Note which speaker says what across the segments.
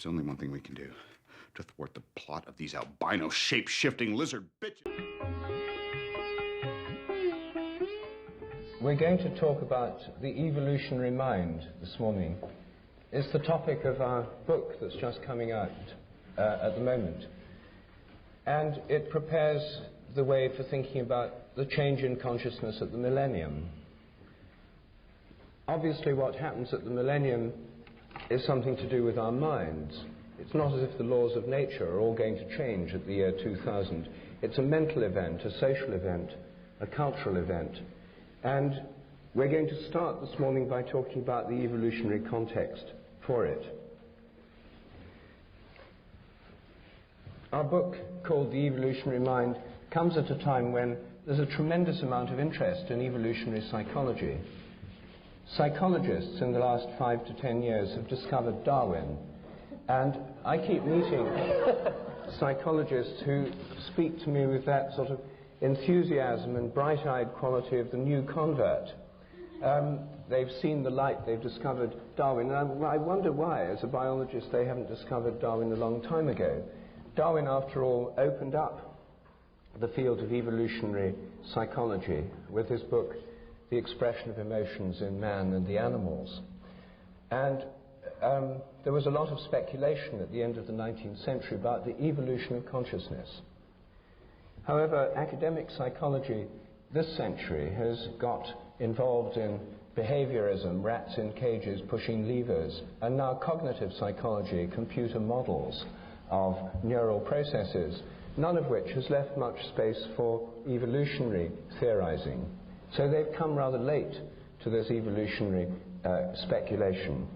Speaker 1: There's only one thing we can do to thwart the plot of these albino shape-shifting lizard bitches.
Speaker 2: We're going to talk about the evolutionary mind this morning. It's the topic of our book that's just coming out at the moment. And it prepares the way for thinking about the change in consciousness at the millennium. Obviously, what happens at the millennium is something to do with our minds. It's not as if the laws of nature are all going to change at the year 2000. It's a mental event, a social event, a cultural event. And we're going to start this morning by talking about the evolutionary context for it. Our book, called The Evolutionary Mind, comes at a time when there's a tremendous amount of interest in evolutionary psychology. Psychologists in the last 5 to 10 years have discovered Darwin, and I keep meeting psychologists who speak to me with that sort of enthusiasm and bright-eyed quality of the new convert. They've seen the light, they've discovered Darwin, and I wonder why, as a biologist, they haven't discovered Darwin a long time ago. Darwin, after all, opened up the field of evolutionary psychology with his book, The Expression of Emotions in Man and the Animals. And there was a lot of speculation at the end of the 19th century about the evolution of consciousness. However, academic psychology this century has got involved in behaviorism, rats in cages pushing levers, and now cognitive psychology, computer models of neural processes, none of which has left much space for evolutionary theorizing. So they've come rather late to this evolutionary speculation.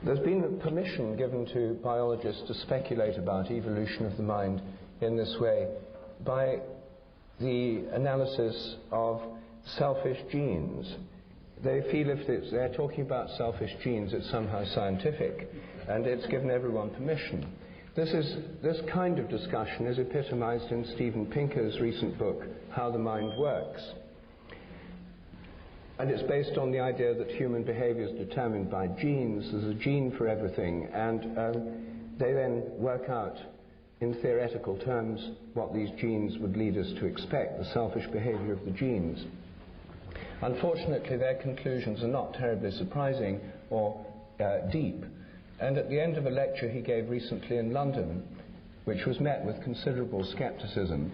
Speaker 2: There's been permission given to biologists to speculate about evolution of the mind in this way by the analysis of selfish genes. They feel if they're talking about selfish genes, it's somehow scientific, and it's given everyone permission. This kind of discussion is epitomized in Steven Pinker's recent book, How the Mind Works. And it's based on the idea that human behavior is determined by genes. There's a gene for everything, and they then work out in theoretical terms what these genes would lead us to expect, the selfish behavior of the genes. Unfortunately, their conclusions are not terribly surprising or deep. And at the end of a lecture he gave recently in London, which was met with considerable skepticism,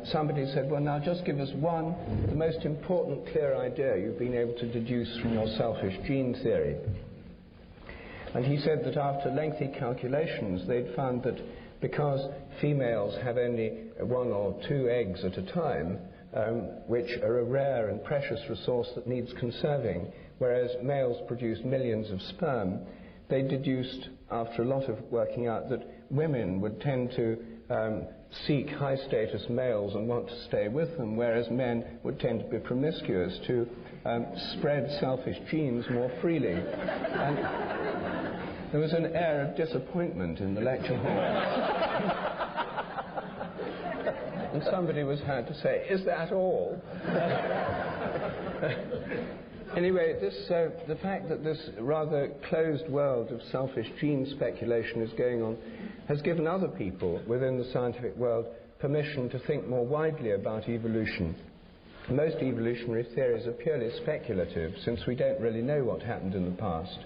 Speaker 2: somebody said, well, now just give us the most important clear idea you've been able to deduce from your selfish gene theory. And he said that after lengthy calculations, they'd found that because females have only 1 or 2 eggs at a time, which are a rare and precious resource that needs conserving, whereas males produce millions of sperm, they deduced, after a lot of working out, that women would tend to seek high-status males and want to stay with them, whereas men would tend to be promiscuous to spread selfish genes more freely. And there was an air of disappointment in the lecture hall. And somebody was heard to say, is that all? Anyway, the fact that this rather closed world of selfish gene speculation is going on has given other people within the scientific world permission to think more widely about evolution. Most evolutionary theories are purely speculative, since we don't really know what happened in the past.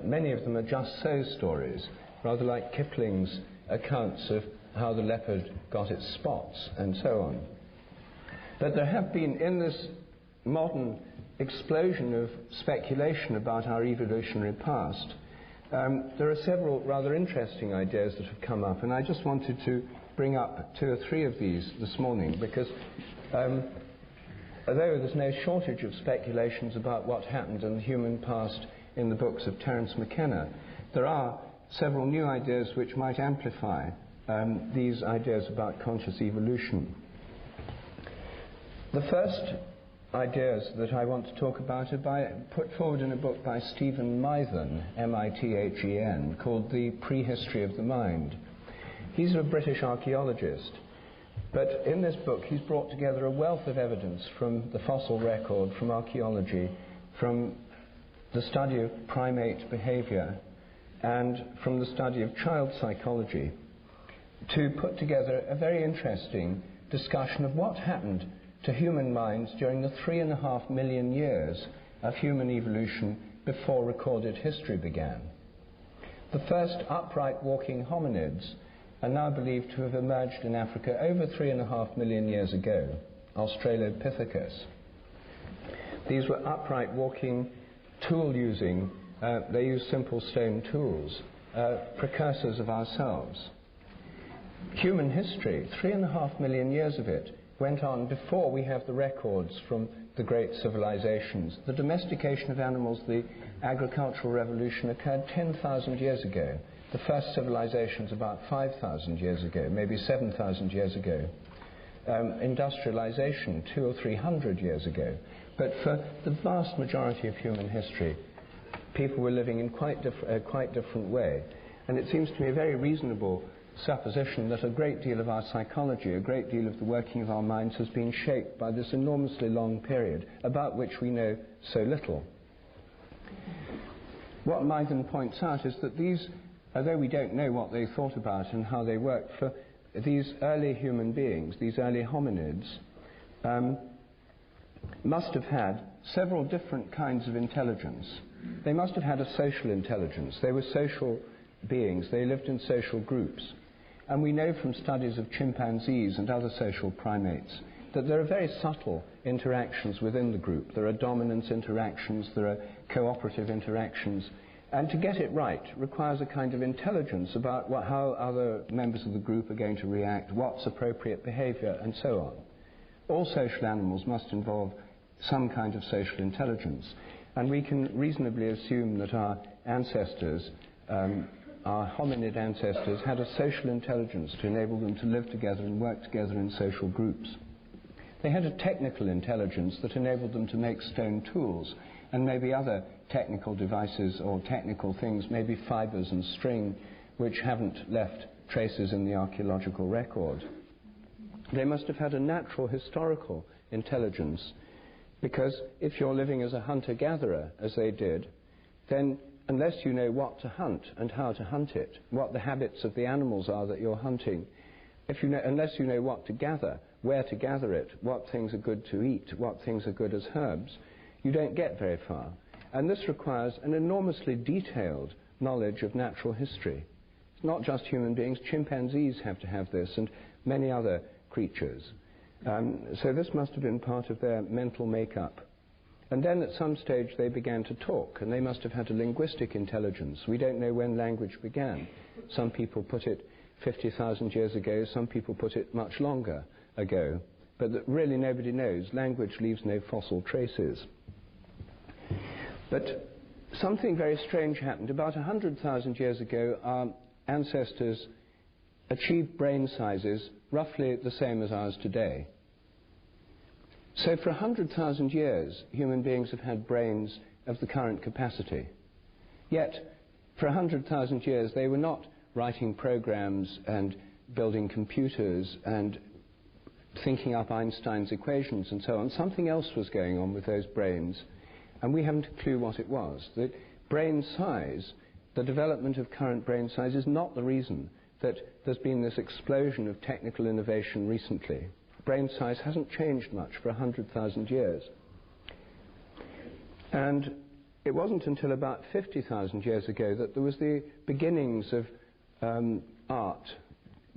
Speaker 2: Many of them are just so stories, rather like Kipling's accounts of how the leopard got its spots and so on. But there have been, in this modern explosion of speculation about our evolutionary past, there are several rather interesting ideas that have come up, and I just wanted to bring up 2 or 3 of these this morning, because although there's no shortage of speculations about what happened in the human past in the books of Terence McKenna, there are several new ideas which might amplify these ideas about conscious evolution. The first ideas that I want to talk about are put forward in a book by Stephen Mithen, M-I-T-H-E-N, called The Prehistory of the Mind. He's a British archaeologist, but in this book he's brought together a wealth of evidence from the fossil record, from archaeology, from the study of primate behavior, and from the study of child psychology to put together a very interesting discussion of what happened to human minds during the 3.5 million years of human evolution before recorded history began. The first upright walking hominids are now believed to have emerged in Africa over 3.5 million years ago, Australopithecus. These were upright walking, tool-using, they used simple stone tools, precursors of ourselves. Human history, 3.5 million years of it, went on before we have the records from the great civilizations. The domestication of animals, the agricultural revolution, occurred 10,000 years ago. The first civilizations about 5,000 years ago, maybe 7,000 years ago. Industrialization 200 or 300 years ago. But for the vast majority of human history, people were living in quite different way. And it seems to me a very reasonable supposition that a great deal of our psychology, a great deal of the working of our minds has been shaped by this enormously long period about which we know so little. What Maiden points out is that these, although we don't know what they thought about and how they worked, for these early human beings, these early hominids, must have had several different kinds of intelligence. They must have had a social intelligence. They were social beings. They lived in social groups. And we know from studies of chimpanzees and other social primates that there are very subtle interactions within the group. There are dominance interactions, there are cooperative interactions. And to get it right requires a kind of intelligence about how other members of the group are going to react, what's appropriate behavior, and so on. All social animals must involve some kind of social intelligence. And we can reasonably assume that our ancestors, our hominid ancestors, had a social intelligence to enable them to live together and work together in social groups. They had a technical intelligence that enabled them to make stone tools and maybe other technical devices or technical things, maybe fibers and string, which haven't left traces in the archaeological record. They must have had a natural historical intelligence, because if you're living as a hunter-gatherer, as they did, then unless you know what to hunt and how to hunt it, what the habits of the animals are that you're hunting, unless you know what to gather, where to gather it, what things are good to eat, what things are good as herbs, you don't get very far. And this requires an enormously detailed knowledge of natural history. It's not just human beings, chimpanzees have to have this, and many other creatures. So this must have been part of their mental makeup. And then at some stage they began to talk, and they must have had a linguistic intelligence. We don't know when language began. Some people put it 50,000 years ago, some people put it much longer ago. But that really nobody knows. Language leaves no fossil traces. But something very strange happened. About 100,000 years ago, our ancestors achieved brain sizes roughly the same as ours today. So for 100,000 years, human beings have had brains of the current capacity. Yet, for 100,000 years, they were not writing programs and building computers and thinking up Einstein's equations and so on. Something else was going on with those brains, and we haven't a clue what it was. The brain size, the development of current brain size, is not the reason that there's been this explosion of technical innovation recently. Brain size hasn't changed much for 100,000 years. And it wasn't until about 50,000 years ago that there was the beginnings of art,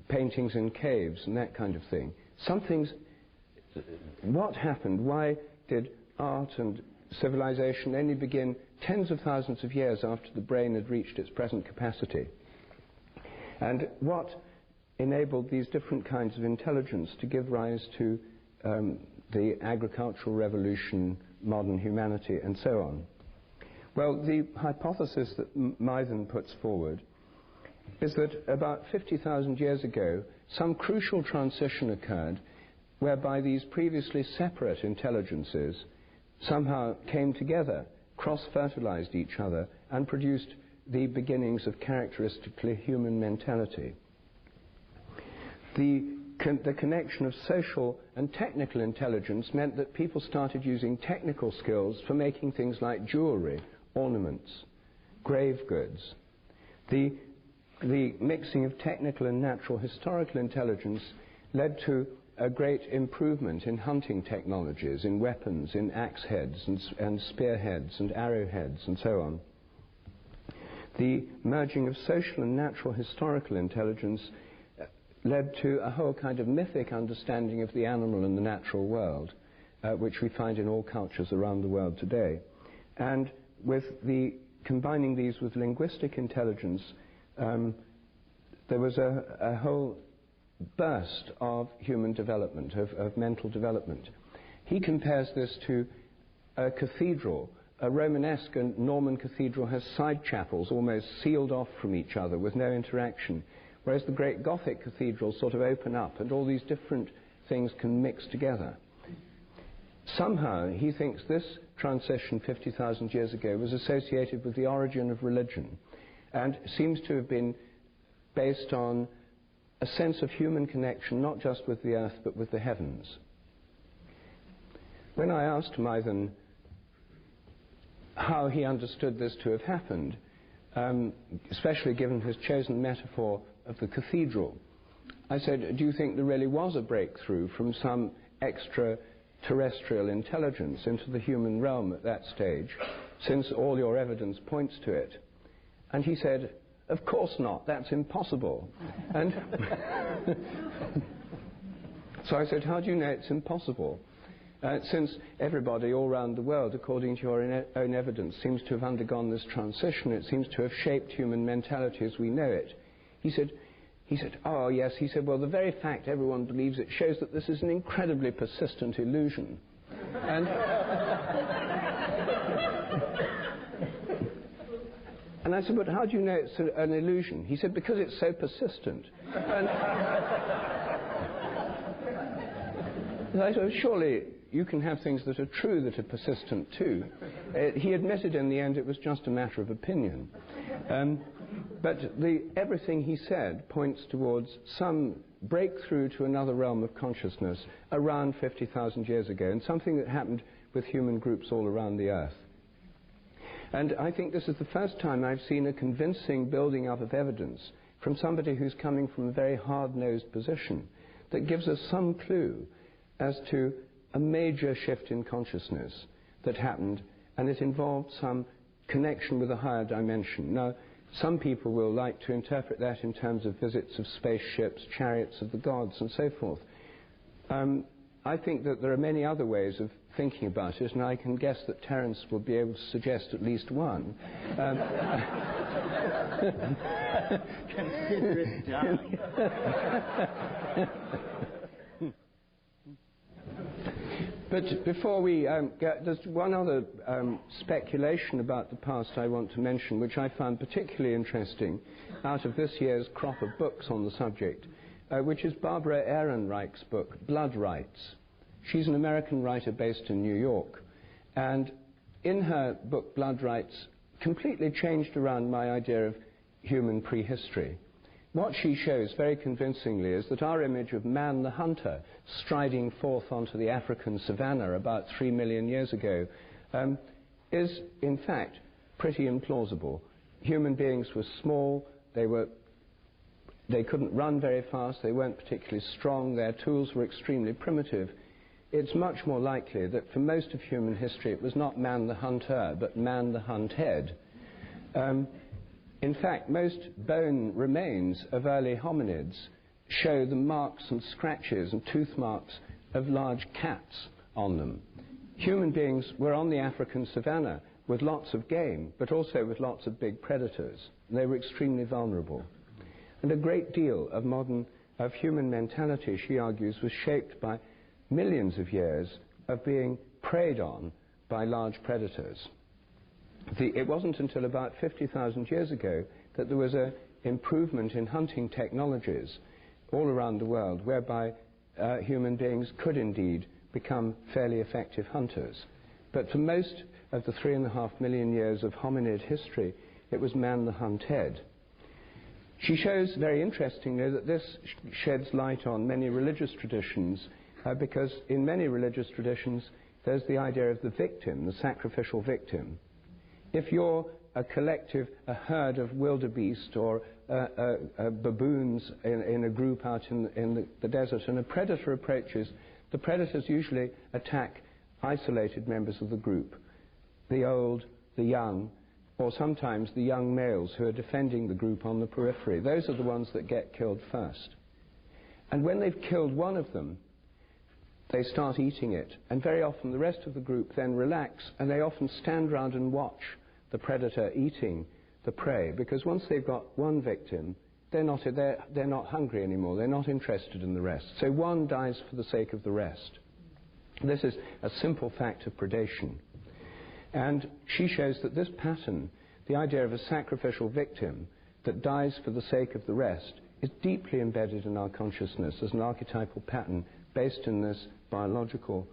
Speaker 2: paintings in caves and that kind of thing. What happened? Why did art and civilization only begin tens of thousands of years after the brain had reached its present capacity? And what enabled these different kinds of intelligence to give rise to the agricultural revolution, modern humanity, and so on? Well, the hypothesis that Maiden puts forward is that about 50,000 years ago, some crucial transition occurred whereby these previously separate intelligences somehow came together, cross-fertilized each other, and produced the beginnings of characteristically human mentality. The connection of social and technical intelligence meant that people started using technical skills for making things like jewelry, ornaments, grave goods. The mixing of technical and natural historical intelligence led to a great improvement in hunting technologies, in weapons, in axe heads and spearheads and arrowheads and so on. The merging of social and natural historical intelligence led to a whole kind of mythic understanding of the animal and the natural world, which we find in all cultures around the world today. And with combining these with linguistic intelligence, there was a whole burst of human development, of mental development. He compares this to a cathedral. A Romanesque and Norman cathedral has side chapels almost sealed off from each other with no interaction, whereas the great Gothic cathedrals sort of open up and all these different things can mix together. Somehow he thinks this transition 50,000 years ago was associated with the origin of religion and seems to have been based on a sense of human connection not just with the earth but with the heavens. When I asked Mythen how he understood this to have happened, especially given his chosen metaphor of the cathedral, I said, do you think there really was a breakthrough from some extraterrestrial intelligence into the human realm at that stage, since all your evidence points to it? And he said, of course not, that's impossible. And so I said, how do you know it's impossible? Since everybody all around the world, according to your own evidence, seems to have undergone this transition, it seems to have shaped human mentality as we know it. He said, oh yes, he said, well, the very fact everyone believes it shows that this is an incredibly persistent illusion. And I said, but how do you know it's an illusion? He said, because it's so persistent. And I said, surely you can have things that are true that are persistent too. He admitted in the end it was just a matter of opinion. But everything he said points towards some breakthrough to another realm of consciousness around 50,000 years ago, and something that happened with human groups all around the earth. And I think this is the first time I've seen a convincing building up of evidence from somebody who's coming from a very hard-nosed position that gives us some clue as to a major shift in consciousness that happened, and it involved some connection with a higher dimension. Now, some people will like to interpret that in terms of visits of spaceships, chariots of the gods, and so forth. I think that there are many other ways of thinking about it, and I can guess that Terence will be able to suggest at least one.
Speaker 3: Consider it done.
Speaker 2: But before we get, there's one other speculation about the past I want to mention, which I found particularly interesting out of this year's crop of books on the subject, which is Barbara Ehrenreich's book, Blood Rights. She's an American writer based in New York, and in her book, Blood Rights, completely changed around my idea of human prehistory. What she shows very convincingly is that our image of man the hunter striding forth onto the African savannah about 3 million years ago is, in fact, pretty implausible. Human beings were small, they couldn't run very fast, they weren't particularly strong, their tools were extremely primitive. It's much more likely that for most of human history it was not man the hunter, but man the hunted. In fact, most bone remains of early hominids show the marks and scratches and tooth marks of large cats on them. Human beings were on the African savannah with lots of game, but also with lots of big predators. They were extremely vulnerable. And a great deal of human mentality, she argues, was shaped by millions of years of being preyed on by large predators. It wasn't until about 50,000 years ago that there was an improvement in hunting technologies all around the world, whereby human beings could indeed become fairly effective hunters. But for most of the 3.5 million years of hominid history, it was man the hunted. She shows very interestingly that this sheds light on many religious traditions, because in many religious traditions there's the idea of the victim, the sacrificial victim. If you're a herd of wildebeest or baboons in a group out in the desert, and a predator approaches, the predators usually attack isolated members of the group, the old, the young, or sometimes the young males who are defending the group on the periphery. Those are the ones that get killed first. And when they've killed one of them, they start eating it, and very often the rest of the group then relax, and they often stand round and watch the predator eating the prey, because once they've got one victim, they're not hungry anymore, they're not interested in the rest. So one dies for the sake of the rest. This is a simple fact of predation. And she shows that this pattern, the idea of a sacrificial victim that dies for the sake of the rest, is deeply embedded in our consciousness as an archetypal pattern based in this biological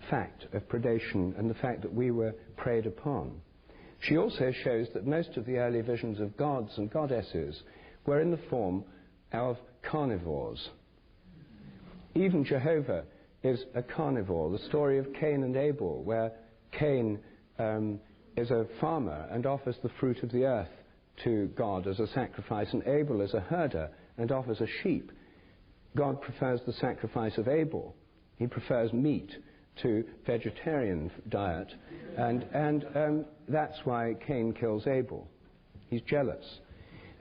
Speaker 2: fact of predation and the fact that we were preyed upon. She also shows that most of the early visions of gods and goddesses were in the form of carnivores. Even Jehovah is a carnivore. The story of Cain and Abel, where Cain is a farmer and offers the fruit of the earth to God as a sacrifice, and Abel is a herder and offers a sheep. God prefers the sacrifice of Abel. He prefers meat to vegetarian diet, and that's why Cain kills Abel. He's jealous.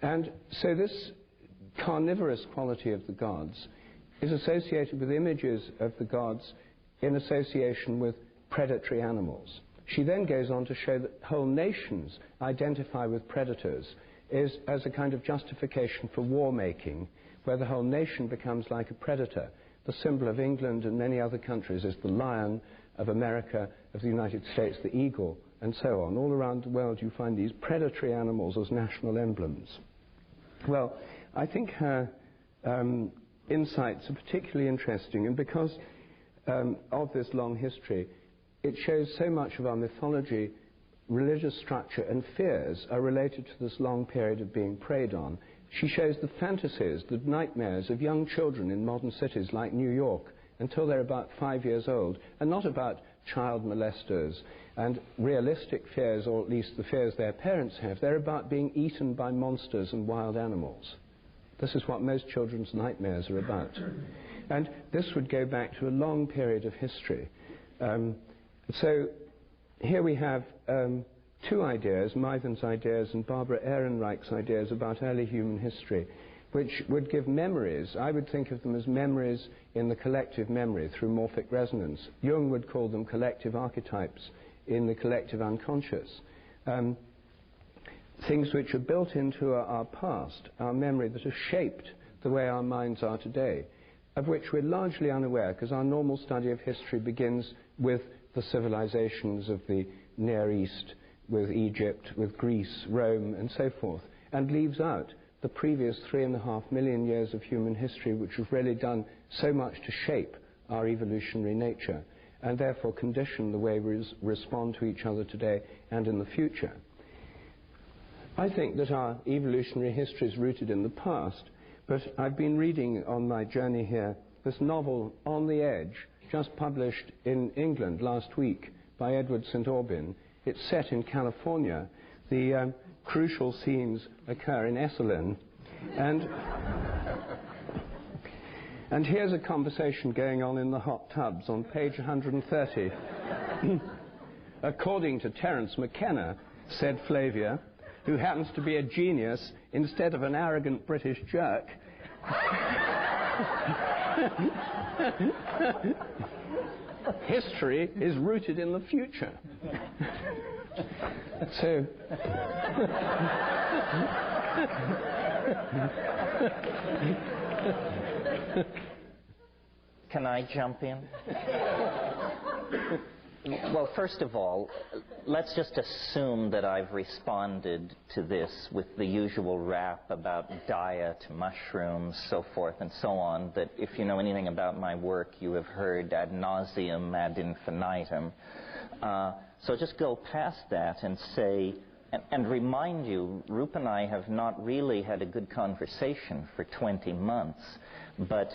Speaker 2: And so this carnivorous quality of the gods is associated with images of the gods in association with predatory animals. She then goes on to show that whole nations identify with predators as a kind of justification for war-making, where the whole nation becomes like a predator. The symbol of England and many other countries is the lion, of America, of the United States, the eagle, and so on. All around the world you find these predatory animals as national emblems. Well, I think her insights are particularly interesting, and because of this long history, it shows so much of our mythology, religious structure, and fears are related to this long period of being preyed on. She shows the fantasies, the nightmares of young children in modern cities like New York until they're about 5 years old, and not about child molesters and realistic fears, or at least the fears their parents have. They're about being eaten by monsters and wild animals. This is what most children's nightmares are about. And this would go back to a long period of history. So here we have two ideas, Maiven's ideas and Barbara Ehrenreich's ideas about early human history, which would give memories. I would think of them as memories in the collective memory through morphic resonance. Jung would call them collective archetypes in the collective unconscious. Things which are built into our past, our memory, that have shaped the way our minds are today, of which we're largely unaware, because our normal study of history begins with the civilizations of the Near East, with Egypt, with Greece, Rome, and so forth, and leaves out the previous 3.5 million years of human history, which have really done so much to shape our evolutionary nature, and therefore condition the way we respond to each other today and in the future. I think that our evolutionary history is rooted in the past, but I've been reading on my journey here this novel, On the Edge, just published in England last week by Edward St. Aubyn. It's set in California. The crucial scenes occur in Esalen. And here's a conversation going on in the hot tubs on page 130. According to Terence McKenna, said Flavia, who happens to be a genius instead of an arrogant British jerk, history is rooted in the future. So,
Speaker 3: can I jump in? Well, first of all, let's just assume that I've responded to this with the usual rap about diet, mushrooms, so forth and so on, that if you know anything about my work, you have heard ad nauseum, ad infinitum. So just go past that and say, and remind you, Rup and I have not really had a good conversation for 20 months, but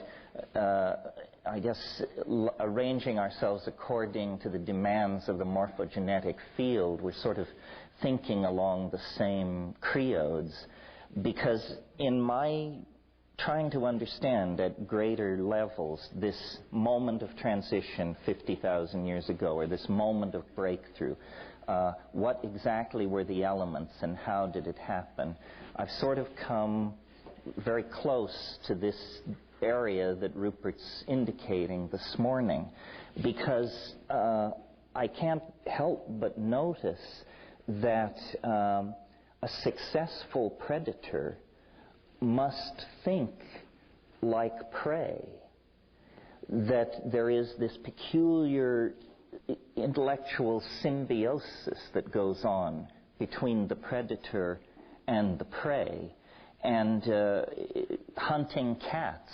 Speaker 3: I guess arranging ourselves according to the demands of the morphogenetic field, we're sort of thinking along the same creodes, because in my trying to understand at greater levels this moment of transition 50,000 years ago, or this moment of breakthrough, what exactly were the elements and how did it happen? I've sort of come very close to this area that Rupert's indicating this morning, because I can't help but notice that a successful predator must think like prey, that there is this peculiar intellectual symbiosis that goes on between the predator and the prey. And hunting cats,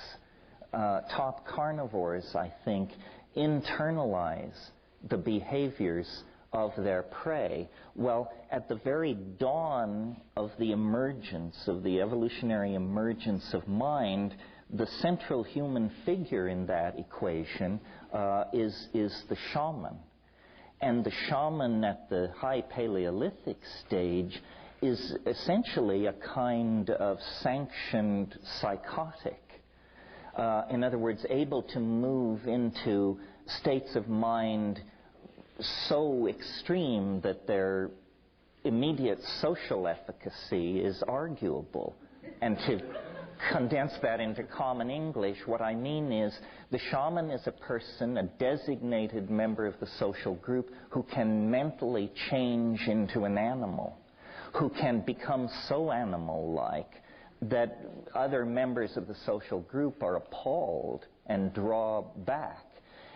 Speaker 3: top carnivores, I think, internalize the behaviors of their prey. Well, at the very dawn of the emergence, of the evolutionary emergence of mind, the central human figure in that equation is the shaman. And the shaman at the high Paleolithic stage is essentially a kind of sanctioned psychotic. In other words, able to move into states of mind so extreme that their immediate social efficacy is arguable. And to condense that into common English, what I mean is the shaman is a person, a designated member of the social group, who can mentally change into an animal, who can become so animal-like that other members of the social group are appalled and draw back.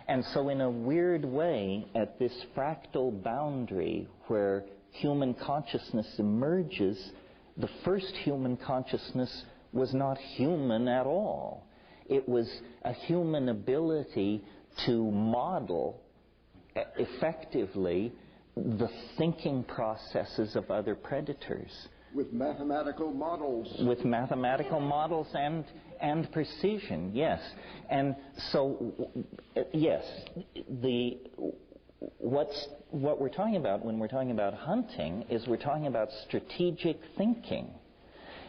Speaker 3: And so in a weird way, at this fractal boundary where human consciousness emerges, the first human consciousness was not human at all. It was a human ability to model effectively the thinking processes of other predators.
Speaker 4: With mathematical models.
Speaker 3: With mathematical models and precision, yes. And so, yes, what we're talking about when we're talking about hunting is we're talking about strategic thinking.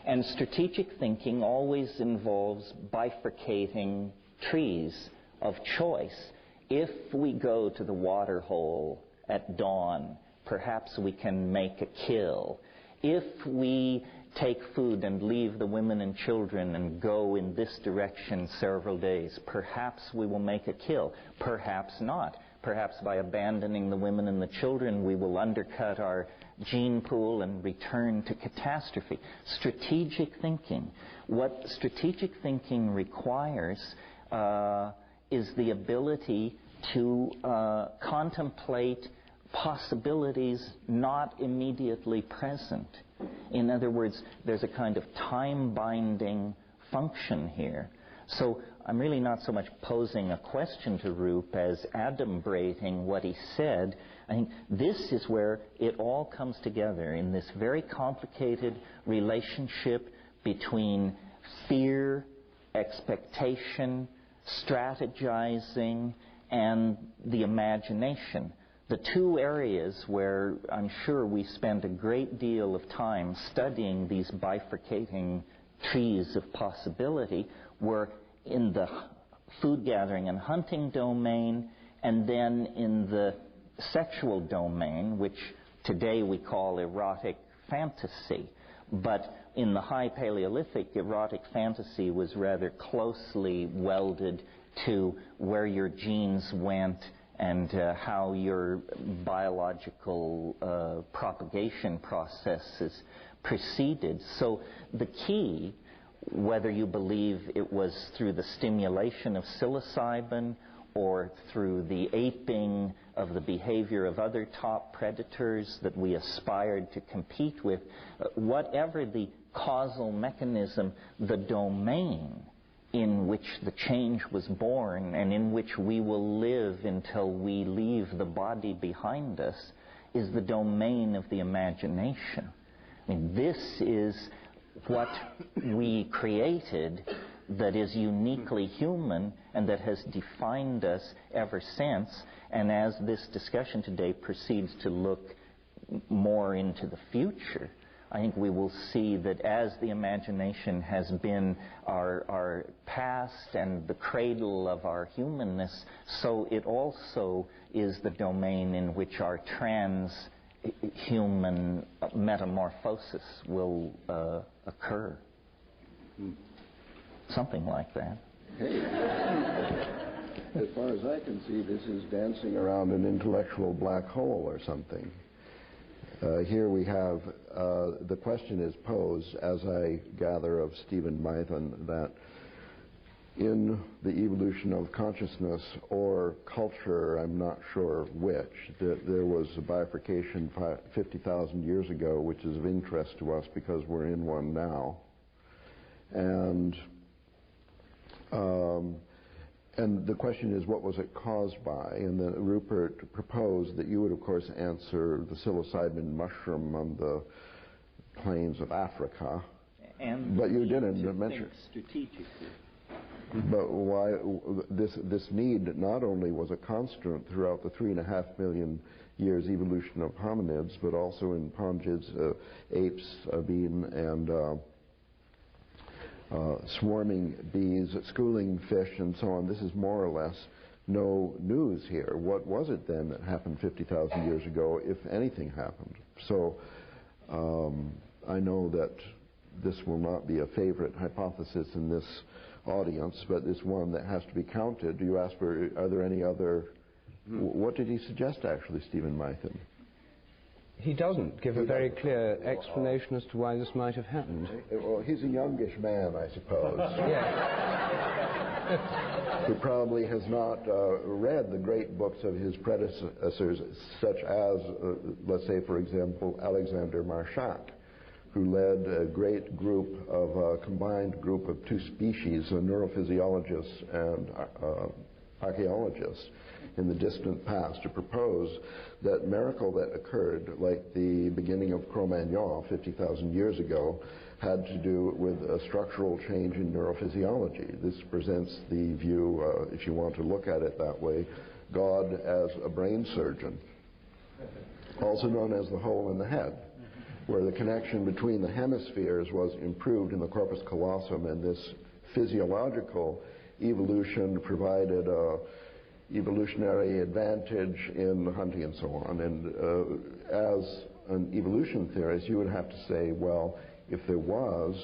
Speaker 3: And strategic thinking always involves bifurcating trees of choice. If we go to the water hole at dawn, perhaps we can make a kill. If we take food and leave the women and children and go in this direction several days, perhaps we will make a kill. Perhaps not. Perhaps by abandoning the women and the children, we will undercut our gene pool and return to catastrophe. Strategic thinking. What strategic thinking requires is the ability to contemplate possibilities not immediately present. In other words, there's a kind of time-binding function here. So I'm really not so much posing a question to Rup as adumbrating what he said. I think this is where it all comes together in this very complicated relationship between fear, expectation, strategizing, and the imagination. The two areas where I'm sure we spend a great deal of time studying these bifurcating trees of possibility were in the food gathering and hunting domain, and then in the sexual domain, which today we call erotic fantasy. But in the high Paleolithic, erotic fantasy was rather closely welded to where your genes went and how your biological propagation processes proceeded. So the key, whether you believe it was through the stimulation of psilocybin or through the aping of the behavior of other top predators that we aspired to compete with, whatever the causal mechanism, the domain in which the change was born and in which we will live until we leave the body behind us is the domain of the imagination. I mean, this is what we created that is uniquely human and that has defined us ever since. And as this discussion today proceeds to look more into the future, I think we will see that as the imagination has been our past and the cradle of our humanness, so it also is the domain in which our trans-human metamorphosis will occur. Something like that.
Speaker 4: Hey, as far as I can see, this is dancing around an intellectual black hole or something. Here we have, the question is posed, as I gather of Stephen Mython, that in the evolution of consciousness or culture, I'm not sure which, that there was a bifurcation 50,000 years ago, which is of interest to us because we're in one now. And the question is, what was it caused by? And then Rupert proposed that you would, of course, answer the psilocybin mushroom on the plains of Africa. But you didn't mention
Speaker 3: strategically.
Speaker 4: But why this need not only was a constant throughout the 3.5 million years evolution of hominids, but also in pongids, apes, bean, and swarming bees, schooling fish, and so on. This is more or less no news here. What was it then that happened 50,000 years ago, if anything happened? So I know that this will not be a favorite hypothesis in this audience, but it's one that has to be counted. You asked for, are there any other... What did he suggest, actually, Stephen Mython?
Speaker 2: He doesn't give a very clear explanation as to why this might have happened.
Speaker 4: Well, he's a youngish man, I suppose.
Speaker 2: Yes.
Speaker 4: Who probably has not read the great books of his predecessors, such as, let's say, for example, Alexander Marchak, who led a great group of, combined group of two species, neurophysiologists and archaeologists, in the distant past, to propose that miracle that occurred, like the beginning of Cro-Magnon 50,000 years ago, had to do with a structural change in neurophysiology. This presents the view, if you want to look at it that way, God as a brain surgeon, also known as the hole in the head, where the connection between the hemispheres was improved in the corpus callosum, and this physiological evolution provided a evolutionary advantage in hunting and so on. And as an evolution theorist, you would have to say, well, if there was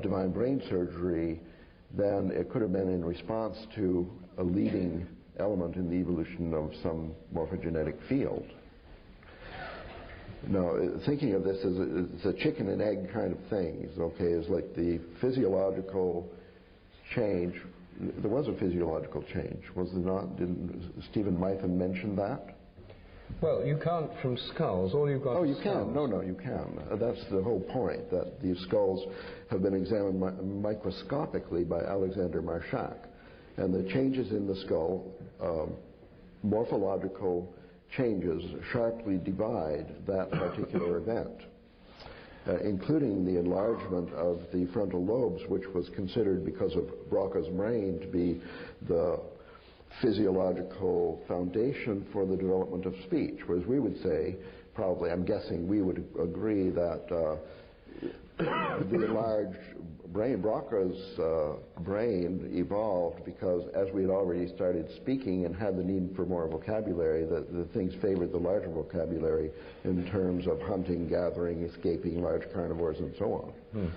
Speaker 4: divine brain surgery, then it could have been in response to a leading element in the evolution of some morphogenetic field. Now, thinking of this as it's a chicken and egg kind of thing, okay, is like the physiological change. There was a physiological change, was there not? Didn't Stephen Mython mention that?
Speaker 2: Well, you can't from skulls. All you've got.
Speaker 4: Oh, you can. No, you can. That's the whole point, that these skulls have been examined microscopically by Alexander Marchak, and the changes in the skull, morphological changes, sharply divide that particular event. Including the enlargement of the frontal lobes, which was considered, because of Broca's brain, to be the physiological foundation for the development of speech. Whereas we would say, probably, I'm guessing we would agree that the enlarged brain, Broca's brain evolved because as we had already started speaking and had the need for more vocabulary, the things favored the larger vocabulary in terms of hunting, gathering, escaping large carnivores, and so on.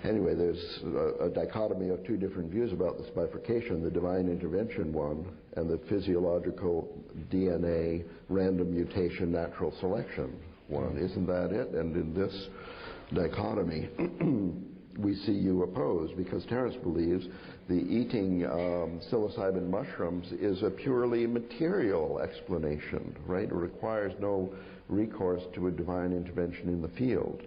Speaker 4: Anyway, there's a dichotomy of two different views about this bifurcation, the divine intervention one and the physiological DNA random mutation natural selection one. Isn't that it? And in this dichotomy, we see you opposed, because Terence believes the eating psilocybin mushrooms is a purely material explanation, right? It requires no recourse to a divine intervention in the field.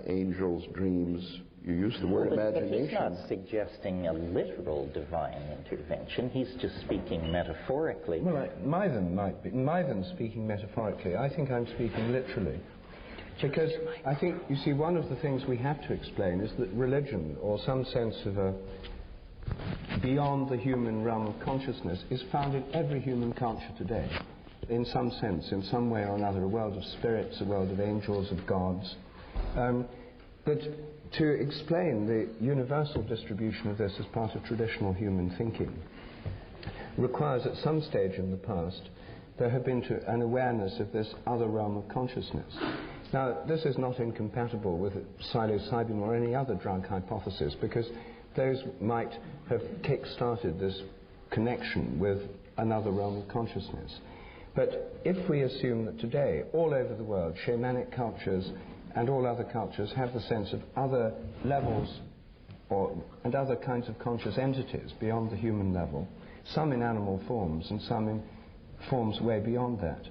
Speaker 4: Angels, dreams, you use the word imagination.
Speaker 3: But he's not suggesting a literal divine intervention. He's just speaking metaphorically.
Speaker 2: Well, Mython's speaking metaphorically. I think I'm speaking literally. Because I think, you see, one of the things we have to explain is that religion, or some sense of a beyond the human realm of consciousness, is found in every human culture today. in some sense, in some way or another, a world of spirits, a world of angels, of gods. But to explain the universal distribution of this as part of traditional human thinking requires at some stage in the past there have been an awareness of this other realm of consciousness. Now, this is not incompatible with psilocybin or any other drug hypothesis, because those might have kick-started this connection with another realm of consciousness. But if we assume that today, all over the world, shamanic cultures and all other cultures have the sense of other levels and other kinds of conscious entities beyond the human level, some in animal forms and some in forms way beyond that,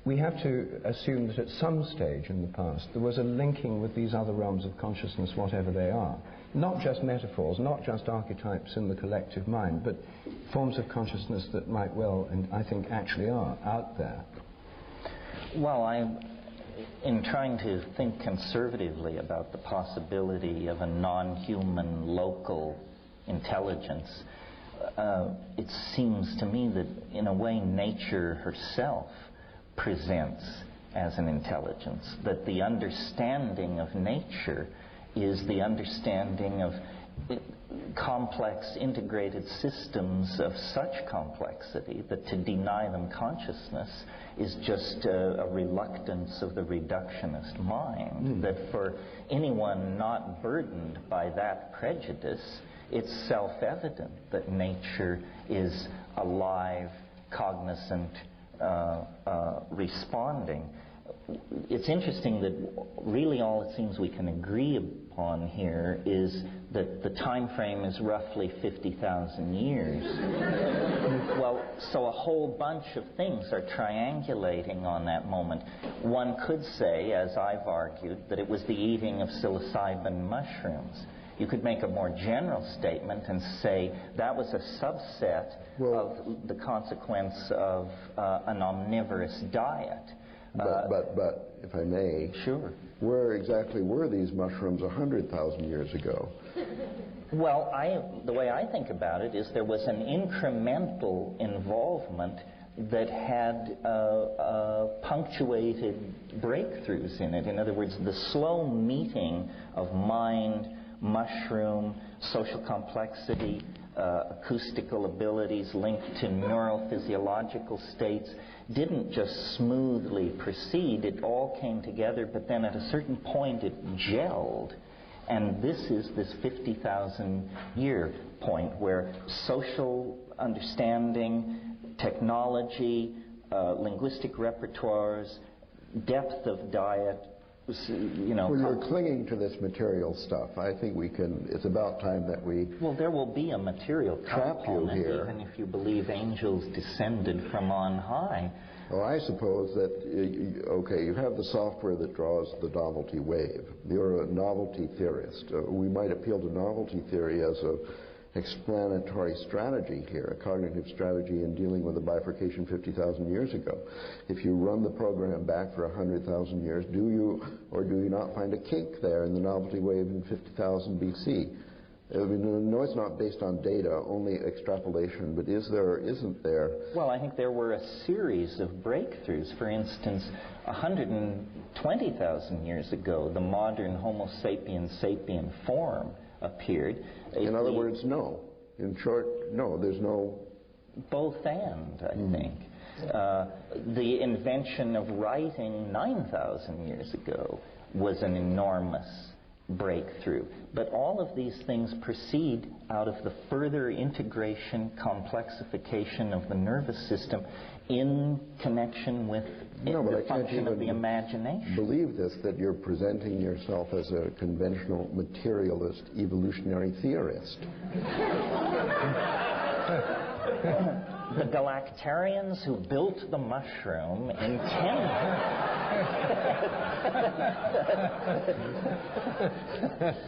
Speaker 2: we have to assume that at some stage in the past there was a linking with these other realms of consciousness, whatever they are. Not just metaphors, not just archetypes in the collective mind, but forms of consciousness that might well, and I think actually are, out there.
Speaker 3: Well, in trying to think conservatively about the possibility of a non-human local intelligence, it seems to me that in a way nature herself presents as an intelligence, that the understanding of nature is the understanding of complex integrated systems of such complexity that to deny them consciousness is just a reluctance of the reductionist mind, that for anyone not burdened by that prejudice, it's self-evident that nature is alive, cognizant, responding. It's interesting that really all it seems we can agree upon here is that the time frame is roughly 50,000 years. Well, so a whole bunch of things are triangulating on that moment. One could say, as I've argued, that it was the eating of psilocybin mushrooms. You could make a more general statement and say that was a subset of the consequence of an omnivorous diet.
Speaker 4: But if I may,
Speaker 3: sure.
Speaker 4: Where exactly were these mushrooms 100,000 years ago?
Speaker 3: Well, the way I think about it is there was an incremental involvement that had punctuated breakthroughs in it. In other words, the slow meeting of mind, mushroom, social complexity, acoustical abilities linked to neurophysiological states didn't just smoothly proceed. It all came together, but then at a certain point it gelled. And this is this 50,000 year point where social understanding, technology, linguistic repertoires, depth of diet,
Speaker 4: Well, you're clinging to this material stuff. I think it's about time that we...
Speaker 3: Well, there will be a material component,
Speaker 4: here.
Speaker 3: Even if you believe angels descended from on high.
Speaker 4: Well, I suppose that, you have the software that draws the novelty wave. You're a novelty theorist. We might appeal to novelty theory as an explanatory strategy here, a cognitive strategy in dealing with the bifurcation 50,000 years ago. If you run the program back for 100,000 years, do you or do you not find a kink there in the novelty wave in 50,000 BC? I mean, no, it's not based on data, only extrapolation, but is there or isn't there?
Speaker 3: Well, I think there were a series of breakthroughs. For instance, 120,000 years ago, the modern Homo sapiens sapien form appeared.
Speaker 4: In other words, no. In short, no, there's no...
Speaker 3: Both and, I think. The invention of writing 9,000 years ago was an enormous breakthrough. But all of these things proceed out of the further integration, complexification of the nervous system in connection with the function of the imagination.
Speaker 4: Believe this, that you're presenting yourself as a conventional materialist evolutionary theorist.
Speaker 3: The Galactarians who built the mushroom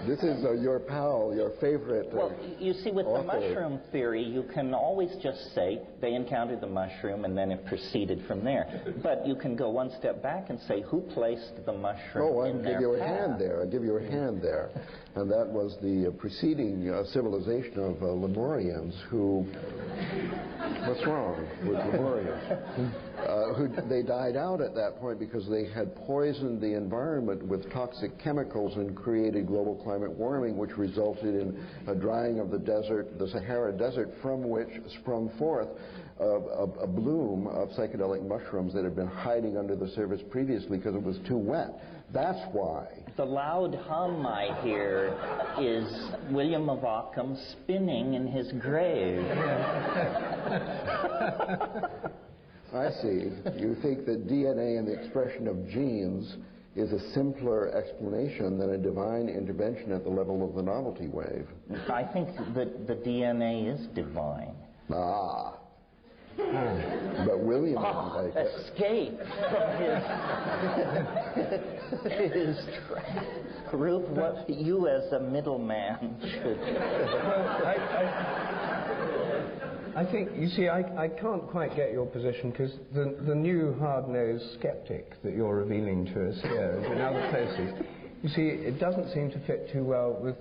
Speaker 4: This is your pal, your favorite
Speaker 3: Well, you see, with
Speaker 4: author.
Speaker 3: the mushroom theory, you can always just say they encountered the mushroom and then it proceeded from there. But you can go one step back and say, who placed the mushroom in their path?
Speaker 4: I'll give you a hand there. And that was the preceding civilization of Lemurians who... What's What's wrong with Lemurians? They died out at that point because they had poisoned the environment with toxic chemicals and created global climate warming, which resulted in a drying of the desert, the Sahara Desert, from which sprung forth a bloom of psychedelic mushrooms that had been hiding under the surface previously because it was too wet. That's why.
Speaker 3: The loud hum I hear is William of Ockham spinning in his grave.
Speaker 4: I see. You think that DNA and the expression of genes is a simpler explanation than a divine intervention at the level of the novelty wave.
Speaker 3: I think that the DNA is divine.
Speaker 4: Ah. But William didn't like it.
Speaker 3: Escape from his Ruth, what you as a middleman should.
Speaker 2: I think, you see, I can't quite get your position because the new hard-nosed skeptic that you're revealing to us here and in other places, you see, it doesn't seem to fit too well with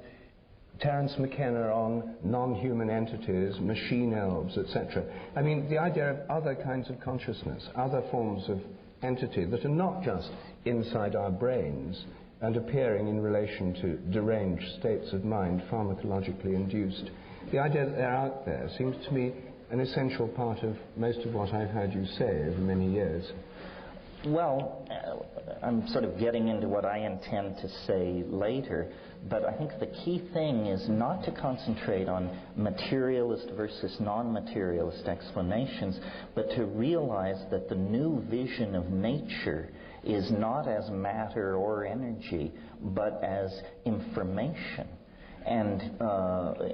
Speaker 2: Terence McKenna on non-human entities, machine elves, etc. I mean, the idea of other kinds of consciousness, other forms of entity that are not just inside our brains and appearing in relation to deranged states of mind, pharmacologically induced. The idea that they're out there seems to me an essential part of most of what I've heard you say over many years.
Speaker 3: Well, I'm sort of getting into what I intend to say later, but I think the key thing is not to concentrate on materialist versus non-materialist explanations, but to realize that the new vision of nature is not as matter or energy, but as information. And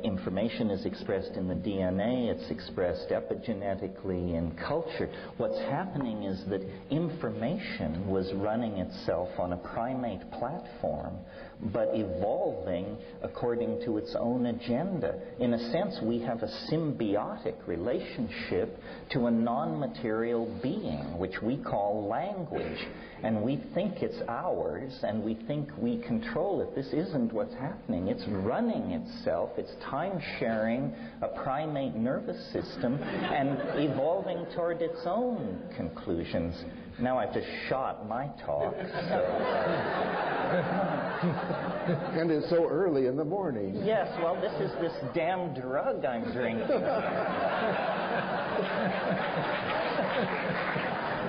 Speaker 3: information is expressed in the DNA, it's expressed epigenetically in culture. What's happening is that information was running itself on a primate platform, but evolving according to its own agenda. In a sense, we have a symbiotic relationship to a non-material being, which we call language. And we think it's ours, and we think we control it. This isn't what's happening. It's running itself. It's time-sharing a primate nervous system and evolving toward its own conclusions. Now I've just shot my talk.
Speaker 4: And it's so early in the morning.
Speaker 3: Yes, well, this is this damn drug I'm drinking.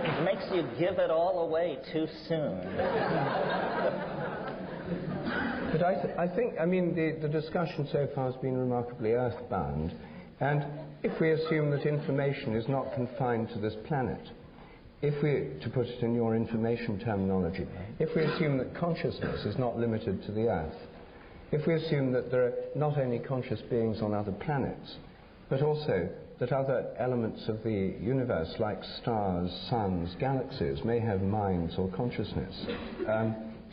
Speaker 3: It makes you give it all away too soon.
Speaker 2: But I think, I mean, the discussion so far has been remarkably earthbound. And if we assume that information is not confined to this planet, if we, to put it in your information terminology, if we assume that consciousness is not limited to the Earth, if we assume that there are not only conscious beings on other planets, but also that other elements of the universe, like stars, suns, galaxies, may have minds or consciousness,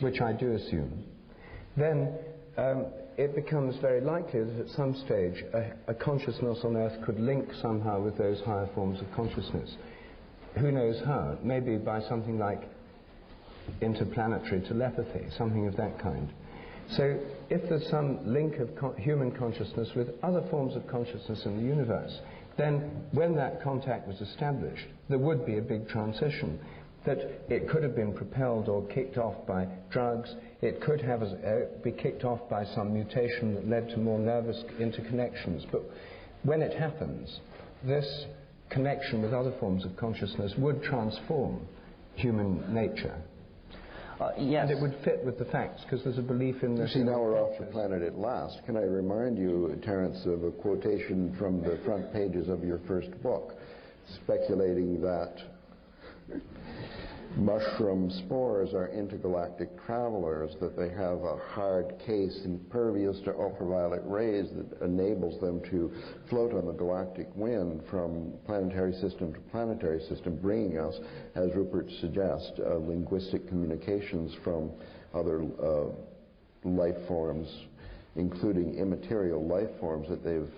Speaker 2: which I do assume, then it becomes very likely that at some stage a consciousness on Earth could link somehow with those higher forms of consciousness. Who knows how? Maybe by something like interplanetary telepathy, something of that kind. So if there's some link of human consciousness with other forms of consciousness in the universe, then when that contact was established, there would be a big transition. That it could have been propelled or kicked off by drugs, it could have be kicked off by some mutation that led to more nervous interconnections. But when it happens, this connection with other forms of consciousness would transform human nature.
Speaker 3: Yes.
Speaker 2: And it would fit with the facts, because there's a belief in this.
Speaker 4: You see, now we're off the planet at last. Can I remind you, Terence, of a quotation from the front pages of your first book, speculating that mushroom spores are intergalactic travelers, that they have a hard case impervious to ultraviolet rays that enables them to float on the galactic wind from planetary system to planetary system, bringing us, as Rupert suggests, linguistic communications from other life forms, including immaterial life forms that they've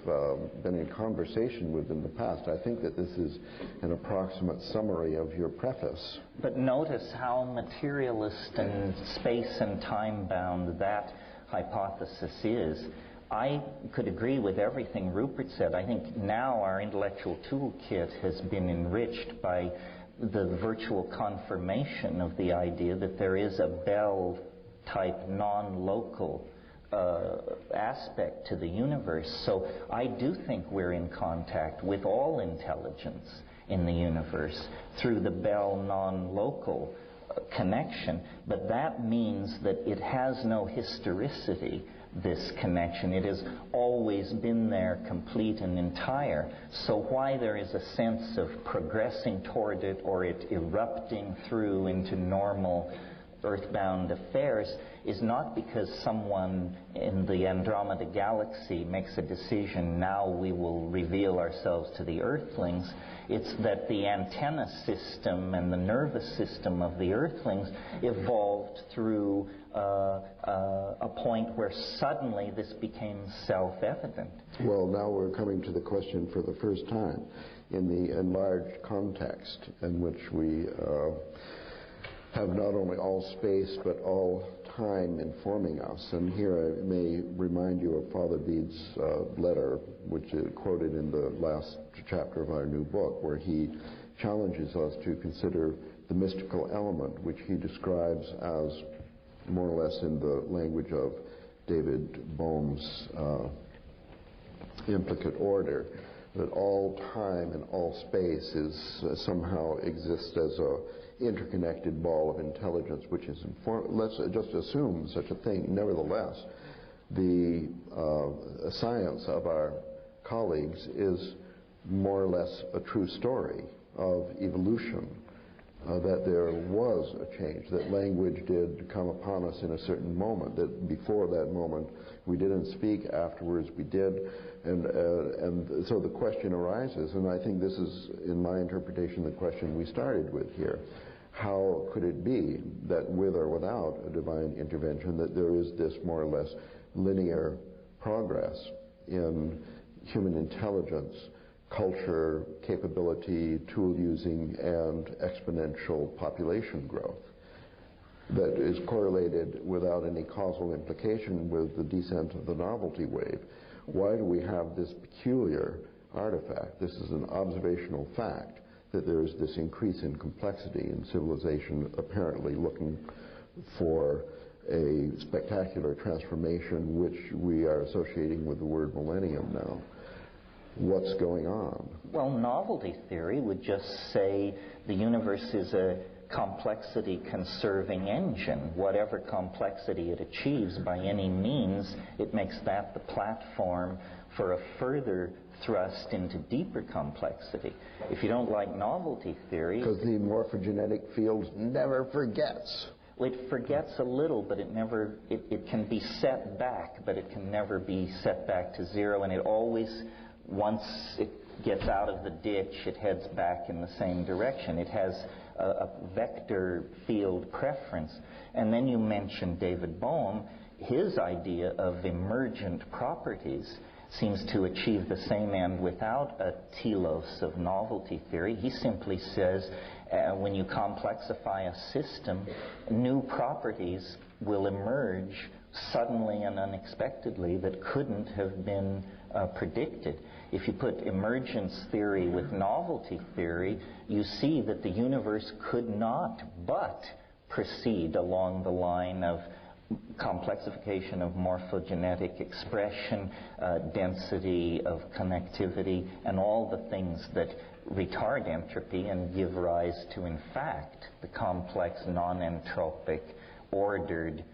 Speaker 4: been in conversation with in the past. I think that this is an approximate summary of your preface.
Speaker 3: But notice how materialist and space and time bound that hypothesis is. I could agree with everything Rupert said. I think now our intellectual toolkit has been enriched by the virtual confirmation of the idea that there is a Bell-type non-local aspect to the universe. So I do think we're in contact with all intelligence in the universe through the Bell non-local connection, but that means that it has no historicity, this connection. It has always been there, complete and entire. So why there is a sense of progressing toward it or it erupting through into normal earthbound affairs is not because someone in the Andromeda galaxy makes a decision, now we will reveal ourselves to the earthlings. It's that the antenna system and the nervous system of the earthlings evolved through a point where suddenly this became self-evident.
Speaker 4: Well, now we're coming to the question for the first time in the enlarged context in which we have not only all space but all time informing us. And here I may remind you of Father Bede's letter, which is quoted in the last chapter of our new book, where he challenges us to consider the mystical element, which he describes as more or less in the language of David Bohm's implicate order, that all time and all space is somehow exists as a interconnected ball of intelligence, which is let's just assume such a thing. Nevertheless, the science of our colleagues is more or less a true story of evolution, that there was a change, that language did come upon us in a certain moment, that before that moment we didn't speak, afterwards we did, and so the question arises, and I think this is, in my interpretation, the question we started with here. How could it be that with or without a divine intervention that there is this more or less linear progress in human intelligence, culture, capability, tool using, and exponential population growth that is correlated without any causal implication with the descent of the novelty wave? Why do we have this peculiar artifact? This is an observational fact that there is this increase in complexity in civilization, apparently looking for a spectacular transformation, which we are associating with the word millennium now. What's going on?
Speaker 3: Well, novelty theory would just say the universe is a complexity conserving engine. Whatever complexity it achieves by any means, it makes that the platform for a further thrust into deeper complexity. If you don't like novelty theory...
Speaker 4: Because the morphogenetic field never forgets.
Speaker 3: Well, it forgets a little, but it never... It can be set back, but it can never be set back to zero, and it always, once it gets out of the ditch, it heads back in the same direction. It has a vector field preference. And then you mentioned David Bohm. His idea of emergent properties seems to achieve the same end without a telos of novelty theory. He simply says when you complexify a system, new properties will emerge suddenly and unexpectedly that couldn't have been predicted. If you put emergence theory with novelty theory, you see that the universe could not but proceed along the line of complexification of morphogenetic expression, density of connectivity, and all the things that retard entropy and give rise to, in fact, the complex, non-entropic, ordered,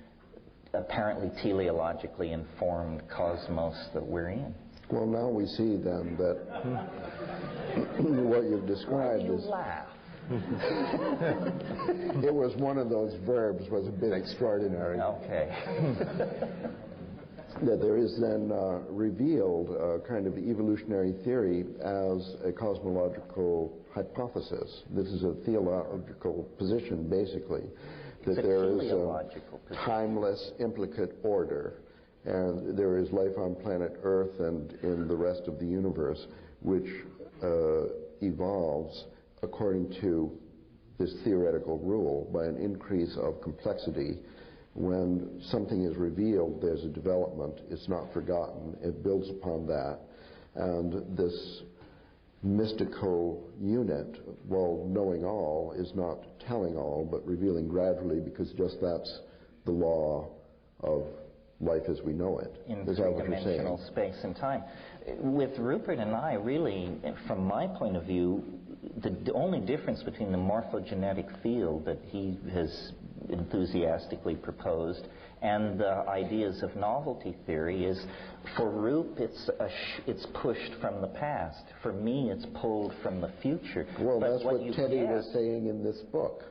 Speaker 3: apparently teleologically informed cosmos that we're in.
Speaker 4: Well, now we see then that what you've described is...
Speaker 3: laugh?
Speaker 4: It was one of those verbs, was a bit extraordinary.
Speaker 3: Okay.
Speaker 4: That there is then revealed a kind of evolutionary theory as a cosmological hypothesis. This is a theological position, basically, that there is a timeless, implicate order, and there is life on planet Earth and in the rest of the universe, which evolves according to this theoretical rule by an increase of complexity When something is revealed, there's a development. It's not forgotten. It builds upon that. And this mystical unit, while knowing all, is not telling all, but revealing gradually, because just that's the law of life as we know it.
Speaker 3: In
Speaker 4: Is that what you're
Speaker 3: three-dimensional
Speaker 4: saying?
Speaker 3: space and time. With Rupert and I, really, from my point of view, the only difference between the morphogenetic field that he has enthusiastically proposed and the ideas of novelty theory is, for Rup, it's pushed from the past. For me, it's pulled from the future.
Speaker 4: Well,
Speaker 3: but
Speaker 4: that's what Teddy was saying in this book.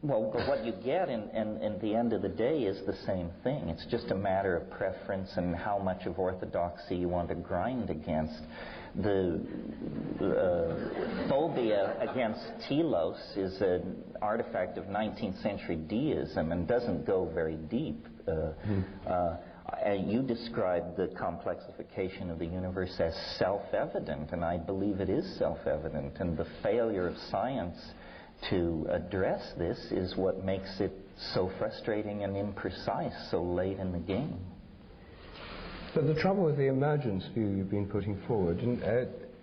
Speaker 3: Well, but what you get in the end of the day is the same thing. It's just a matter of preference and how much of orthodoxy you want to grind against. The phobia against telos is an artifact of 19th century deism and doesn't go very deep. You described the complexification of the universe as self-evident, and I believe it is self-evident. And the failure of science to address this is what makes it so frustrating and imprecise so late in the game.
Speaker 2: But the trouble with the emergence view you've been putting forward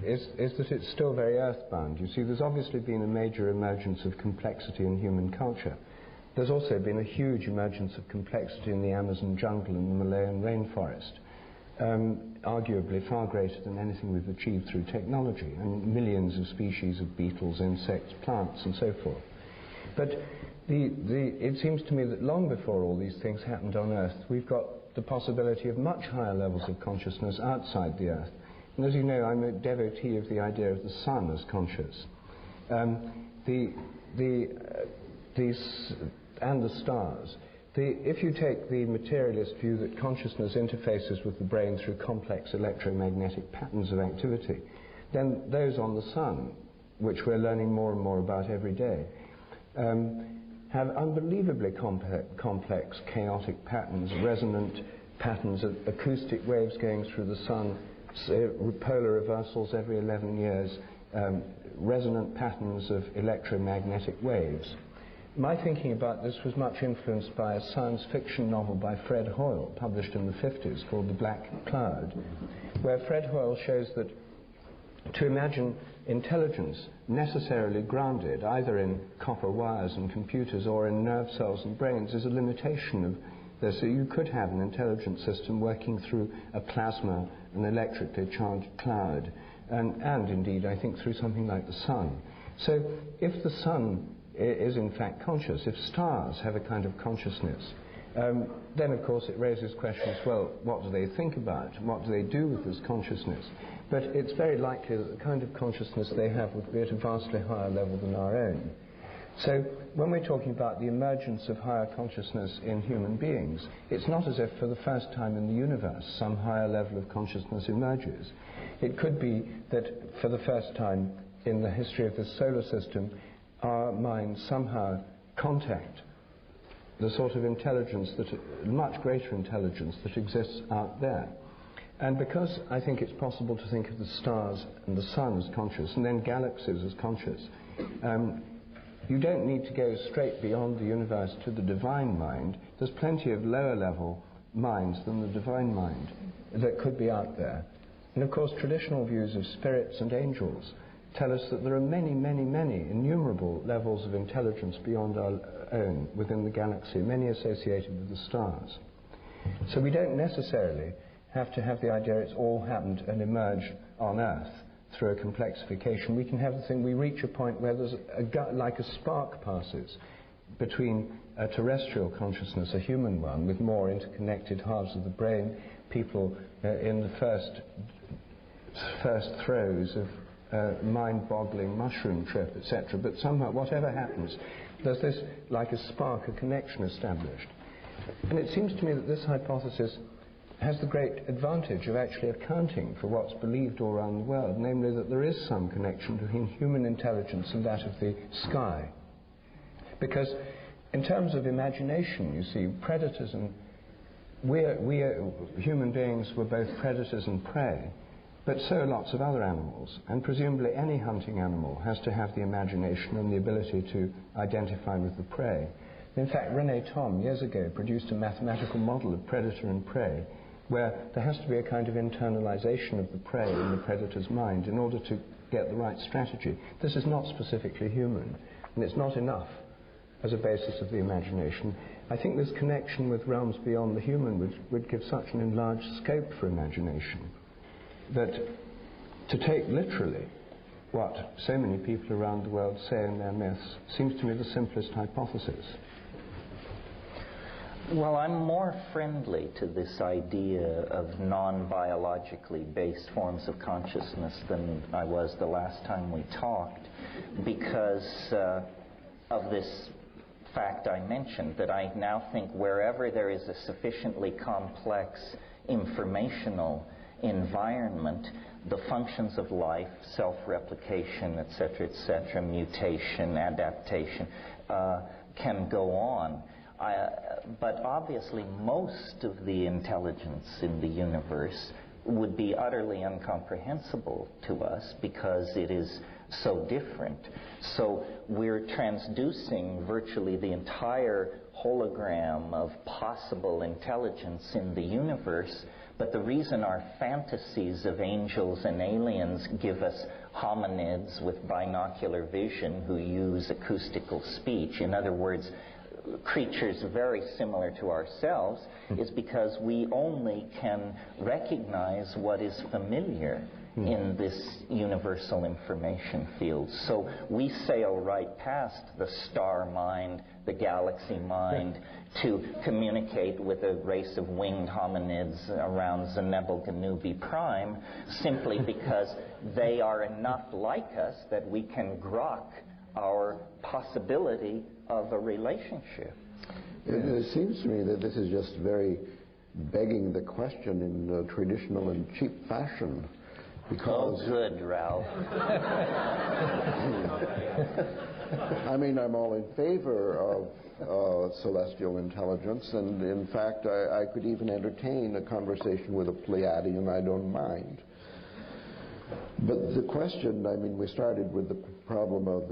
Speaker 2: is that it's still very earthbound. You see, there's obviously been a major emergence of complexity in human culture. There's also been a huge emergence of complexity in the Amazon jungle and the Malayan rainforest, arguably far greater than anything we've achieved through technology, and millions of species of beetles, insects, plants, and so forth. But it seems to me that long before all these things happened on Earth, we've got the possibility of much higher levels of consciousness outside the Earth. And as you know, I'm a devotee of the idea of the sun as conscious. And the stars. If you take the materialist view that consciousness interfaces with the brain through complex electromagnetic patterns of activity, then those on the sun, which we're learning more and more about every day, have unbelievably complex chaotic patterns, resonant patterns of acoustic waves going through the sun, polar reversals every 11 years, resonant patterns of electromagnetic waves. My thinking about this was much influenced by a science fiction novel by Fred Hoyle, published in the 50s, called The Black Cloud, where Fred Hoyle shows that to imagine intelligence necessarily grounded either in copper wires and computers or in nerve cells and brains is a limitation of this. So you could have an intelligent system working through a plasma, an electrically charged cloud, and indeed, I think, through something like the sun. So if the sun is in fact conscious, if stars have a kind of consciousness, then of course it raises questions, well, what do they think about? What do they do with this consciousness? But it's very likely that the kind of consciousness they have would be at a vastly higher level than our own. So when we're talking about the emergence of higher consciousness in human beings, it's not as if for the first time in the universe some higher level of consciousness emerges. It could be that for the first time in the history of the solar system, our minds somehow contact the sort of intelligence, much greater intelligence that exists out there. And because I think it's possible to think of the stars and the sun as conscious, and then galaxies as conscious, you don't need to go straight beyond the universe to the divine mind. There's plenty of lower level minds than the divine mind that could be out there. And of course, traditional views of spirits and angels tell us that there are many, many, many innumerable levels of intelligence beyond our own within the galaxy, many associated with the stars. So we don't necessarily have to have the idea it's all happened and emerged on Earth through a complexification. We can have the thing, we reach a point where there's like a spark passes between a terrestrial consciousness, a human one, with more interconnected halves of the brain, people in the first throes of mind-boggling mushroom trip, etc. But somehow, whatever happens, there's this, like a spark, a connection established. And it seems to me that this hypothesis has the great advantage of actually accounting for what's believed all around the world, namely that there is some connection between human intelligence and that of the sky. Because in terms of imagination, you see, predators and we human beings were both predators and prey. But so are lots of other animals, and presumably any hunting animal has to have the imagination and the ability to identify with the prey. In fact, René Thom, years ago, produced a mathematical model of predator and prey, where there has to be a kind of internalization of the prey in the predator's mind in order to get the right strategy. This is not specifically human, and it's not enough as a basis of the imagination. I think this connection with realms beyond the human would give such an enlarged scope for imagination that to take literally what so many people around the world say in their myths seems to me the simplest hypothesis.
Speaker 3: Well, I'm more friendly to this idea of non-biologically based forms of consciousness than I was the last time we talked, because of this fact I mentioned, that I now think wherever there is a sufficiently complex informational environment, the functions of life, self-replication, etc., mutation, adaptation, can go on. But obviously most of the intelligence in the universe would be utterly incomprehensible to us because it is so different. So we're transducing virtually the entire hologram of possible intelligence in the universe, but the reason our fantasies of angels and aliens give us hominids with binocular vision who use acoustical speech, in other words, creatures very similar to ourselves, is because we only can recognize what is familiar in this universal information field. So we sail right past the star mind, the galaxy mind, to communicate with a race of winged hominids around Zenebel-Ganubi Prime, simply because they are enough like us that we can grok our possibility of a relationship.
Speaker 4: It seems to me that this is just very begging the question in traditional and cheap fashion. Because,
Speaker 3: oh, good, Ralph.
Speaker 4: I mean, I'm all in favor of celestial intelligence, and in fact, I could even entertain a conversation with a Pleiadian. I don't mind. But the question, I mean, we started with the problem of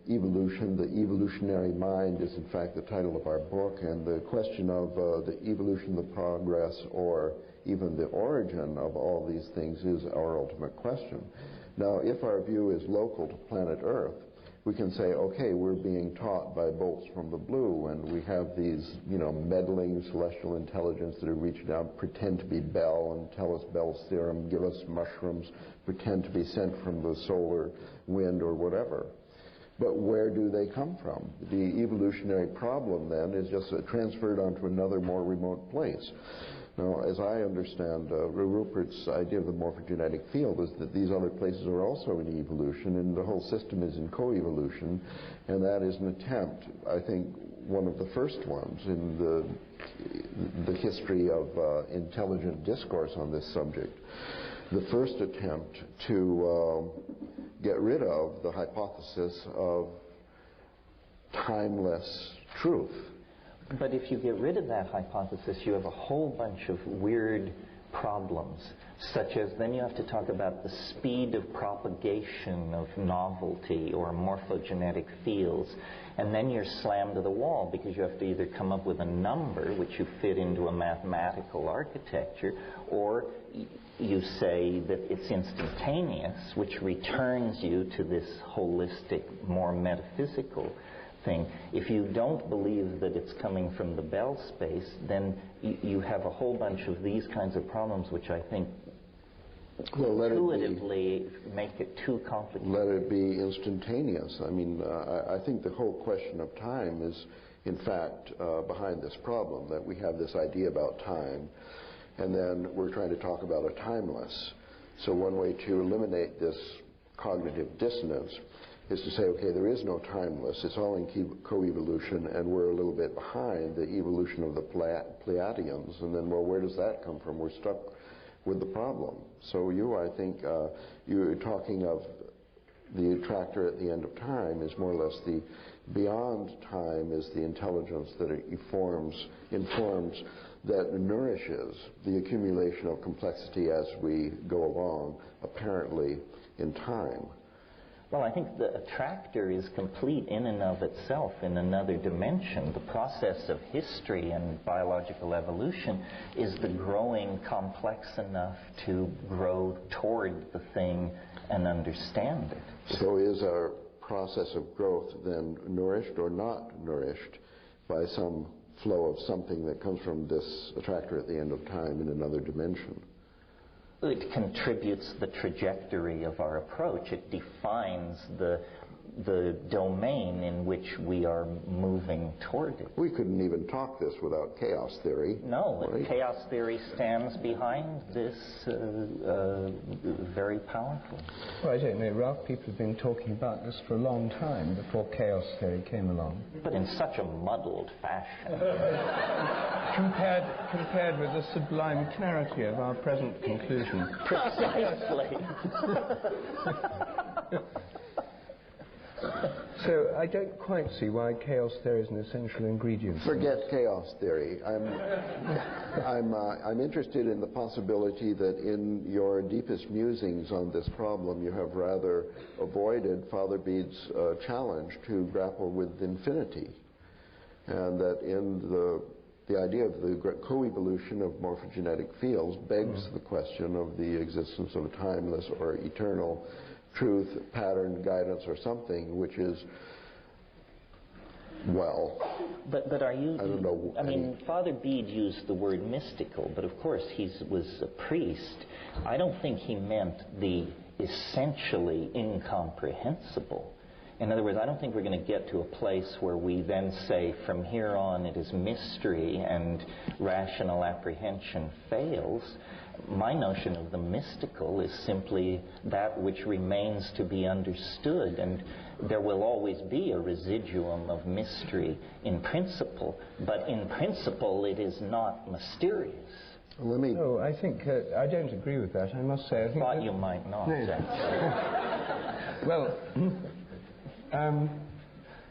Speaker 4: evolution. The evolutionary mind is, in fact, the title of our book, and the question of the evolution, the progress, or even the origin of all these things is our ultimate question. Now, if our view is local to planet Earth, we can say, okay, we're being taught by bolts from the blue, and we have these, meddling celestial intelligence that are reaching out, pretend to be Bell and tell us Bell's theorem, give us mushrooms, pretend to be sent from the solar wind or whatever. But where do they come from? The evolutionary problem, then, is just transferred onto another, more remote place. Now, as I understand, Rupert's idea of the morphogenetic field is that these other places are also in evolution, and the whole system is in coevolution, and that is an attempt, I think, one of the first ones in the history of intelligent discourse on this subject. The first attempt to get rid of the hypothesis of timeless truth.
Speaker 3: But if you get rid of that hypothesis, you have a whole bunch of weird problems, such as then you have to talk about the speed of propagation of novelty or morphogenetic fields, and then you're slammed to the wall because you have to either come up with a number which you fit into a mathematical architecture, or you say that it's instantaneous, which returns you to this holistic, more metaphysical thing. If you don't believe that it's coming from the Bell space, then you have a whole bunch of these kinds of problems, which I think intuitively make it too complicated.
Speaker 4: Let it be instantaneous. I mean, I think the whole question of time is, in fact, behind this problem, that we have this idea about time, and then we're trying to talk about a timeless. So one way to eliminate this cognitive dissonance is to say, okay, there is no timeless, it's all in coevolution, and we're a little bit behind the evolution of the Pleiadians, and then, well, where does that come from? We're stuck with the problem. So I think, you're talking of the attractor at the end of time is more or less the beyond time is the intelligence that informs, that nourishes the accumulation of complexity as we go along, apparently in time.
Speaker 3: Well, I think the attractor is complete in and of itself in another dimension. The process of history and biological evolution is the growing complex enough to grow toward the thing and understand it.
Speaker 4: So is our process of growth then nourished or not nourished by some flow of something that comes from this attractor at the end of time in another dimension?
Speaker 3: It contributes the trajectory of our approach. It defines the domain in which we are moving toward it.
Speaker 4: We couldn't even talk this without chaos theory.
Speaker 3: No,
Speaker 4: right?
Speaker 3: Chaos theory stands behind this very powerfully.
Speaker 2: Well, I don't know, Ralph, people have been talking about this for a long time before chaos theory came along.
Speaker 3: But in such a muddled fashion.
Speaker 2: compared with the sublime clarity of our present conclusion.
Speaker 3: Precisely.
Speaker 2: So I don't quite see why chaos theory is an essential ingredient.
Speaker 4: Forget chaos theory. I'm interested in the possibility that in your deepest musings on this problem, you have rather avoided Father Bede's challenge to grapple with infinity, and that in the idea of the coevolution of morphogenetic fields begs the question of the existence of a timeless or eternal truth, pattern, guidance, or something which is, well,
Speaker 3: but are you?
Speaker 4: I don't know.
Speaker 3: I mean, Father Bede used the word mystical, but of course he was a priest. I don't think he meant the essentially incomprehensible. In other words, I don't think we're going to get to a place where we then say, from here on it is mystery and rational apprehension fails. My notion of the mystical is simply that which remains to be understood, and there will always be a residuum of mystery in principle, but in principle it is not mysterious.
Speaker 2: No, I think I don't agree with that. I must say, I think
Speaker 3: thought you might not.
Speaker 2: No.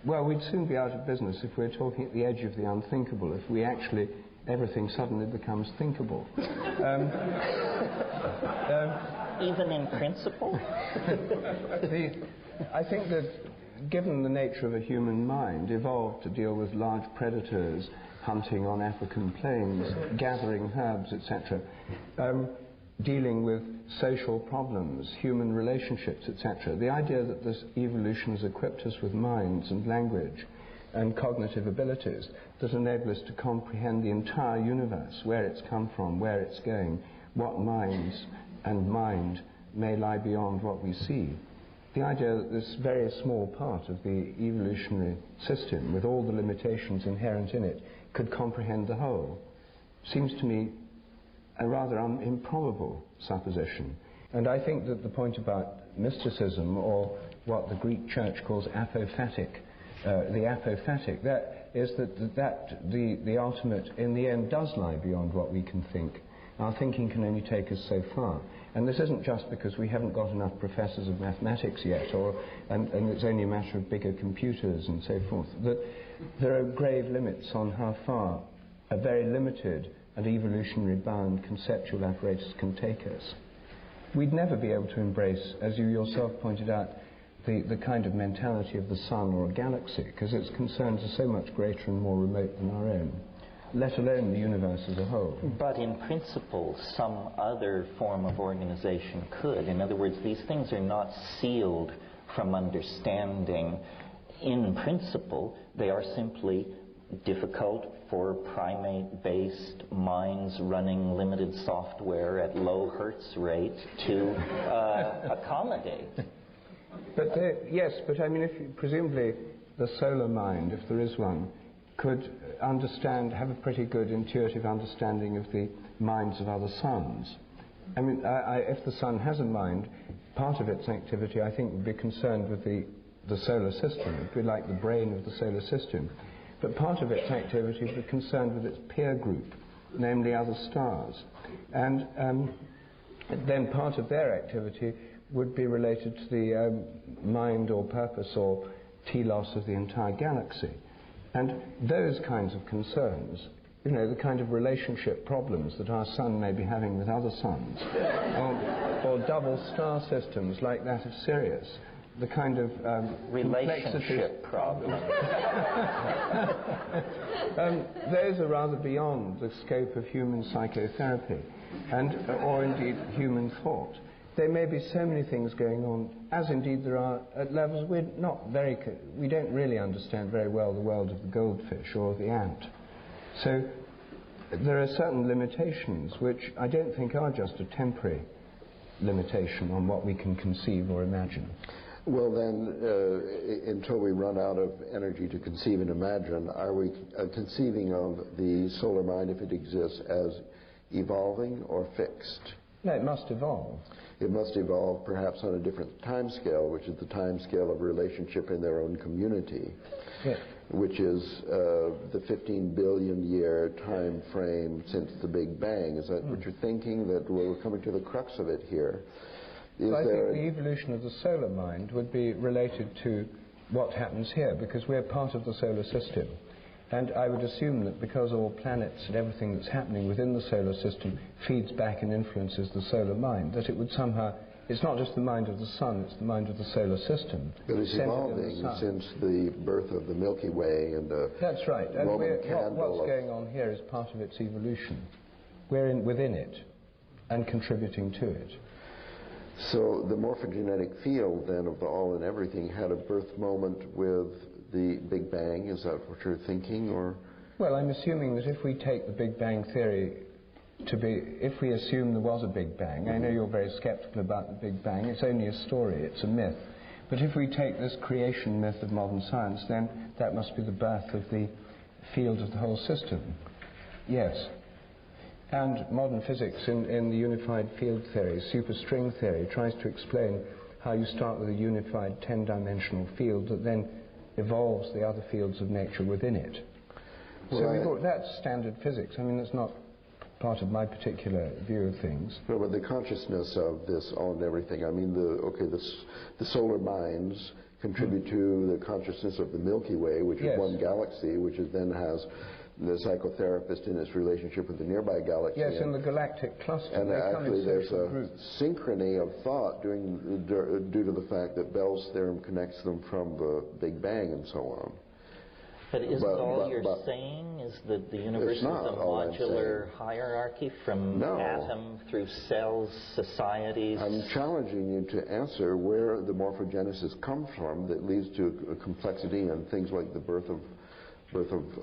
Speaker 2: Well, we'd soon be out of business if we're talking at the edge of the unthinkable, if we actually, everything suddenly becomes thinkable.
Speaker 3: Even in principle?
Speaker 2: I think that given the nature of a human mind, evolved to deal with large predators, hunting on African plains, gathering herbs, etc., dealing with social problems, human relationships, etc. The idea that this evolution has equipped us with minds and language and cognitive abilities that enable us to comprehend the entire universe, where it's come from, where it's going, what minds and mind may lie beyond what we see. The idea that this very small part of the evolutionary system, with all the limitations inherent in it, could comprehend the whole, seems to me a rather improbable supposition. And I think that the point about mysticism, or what the Greek church calls apophatic, that is that the ultimate in the end does lie beyond what we can think. Our thinking can only take us so far. And this isn't just because we haven't got enough professors of mathematics yet, and it's only a matter of bigger computers and so forth. That there are grave limits on how far a very limited and evolutionary bound conceptual apparatus can take us. We'd never be able to embrace, as you yourself pointed out, the kind of mentality of the sun or a galaxy, because its concerns are so much greater and more remote than our own, let alone the universe as a whole.
Speaker 3: But in principle, some other form of organization could. In other words, these things are not sealed from understanding in principle. They are simply difficult for primate-based minds running limited software at low hertz rate to accommodate.
Speaker 2: But yes, but I mean, if presumably the solar mind, if there is one, could have a pretty good intuitive understanding of the minds of other suns. I mean, if the sun has a mind, part of its activity, I think, would be concerned with the solar system. It would be like the brain of the solar system. But part of its activity would be concerned with its peer group, namely other stars. And then part of their activity would be related to the mind or purpose or telos of the entire galaxy. And those kinds of concerns, you know, the kind of relationship problems that our sun may be having with other suns, or double star systems like that of Sirius, the kind of
Speaker 3: relationship problem.
Speaker 2: Those are rather beyond the scope of human psychotherapy, or indeed human thought. There may be so many things going on, as indeed there are at levels we don't really understand very well the world of the goldfish or the ant. So there are certain limitations which I don't think are just a temporary limitation on what we can conceive or imagine.
Speaker 4: Well then, until we run out of energy to conceive and imagine, are we conceiving of the solar mind, if it exists, as evolving or fixed?
Speaker 2: No, it must evolve.
Speaker 4: It must evolve perhaps on a different time scale, which is the time scale of relationship in their own community,
Speaker 2: Yeah.
Speaker 4: which is the 15 billion year time frame since the Big Bang. Is that what you're thinking, that we're coming to the crux of it here?
Speaker 2: I think the evolution of the solar mind would be related to what happens here, because we're part of the solar system. And I would assume that because all planets and everything that's happening within the solar system feeds back and influences the solar mind, that it would somehow, it's not just the mind of the sun, it's the mind of the solar system.
Speaker 4: But it's evolving since the birth of the Milky Way and the
Speaker 2: That's right. And
Speaker 4: Roman candle.
Speaker 2: what's going on here is part of its evolution. We're within it and contributing to it.
Speaker 4: So the morphogenetic field then of the all and everything had a birth moment with the Big Bang. Is that what you're thinking, or?
Speaker 2: Well, I'm assuming that if we take the Big Bang theory to be, if we assume there was a Big Bang, I know you're very skeptical about the Big Bang, it's only a story, it's a myth. But if we take this creation myth of modern science, then that must be the birth of the field of the whole system. Yes. And modern physics in the unified field theory, superstring theory, tries to explain how you start with a unified 10-dimensional field that then evolves the other fields of nature within it.
Speaker 4: Well,
Speaker 2: so we thought that's standard physics. I mean, that's not part of my particular view of things.
Speaker 4: No, but the consciousness of this all and everything, I mean, the solar minds contribute to the consciousness of the Milky Way, which is one galaxy, which then has the psychotherapist in its relationship with the nearby galaxy.
Speaker 2: Yes, in the galactic cluster.
Speaker 4: And actually there's a synchrony of thought due to the fact that Bell's theorem connects them from the Big Bang and so on.
Speaker 3: But isn't all you're saying is that the universe is a modular hierarchy from atom through cells, societies?
Speaker 4: I'm challenging you to answer where the morphogenesis comes from that leads to a complexity and things like the birth of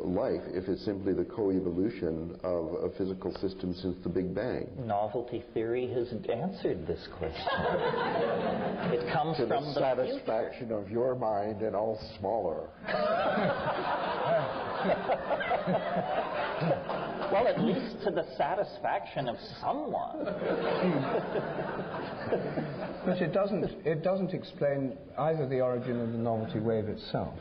Speaker 4: life, if it's simply the co-evolution of a physical system since the Big Bang.
Speaker 3: Novelty theory has answered this question. It comes
Speaker 4: to
Speaker 3: from
Speaker 4: the satisfaction of your mind and all smaller.
Speaker 3: Well, at least to the satisfaction of someone.
Speaker 2: But it doesn't explain either the origin of the novelty wave itself,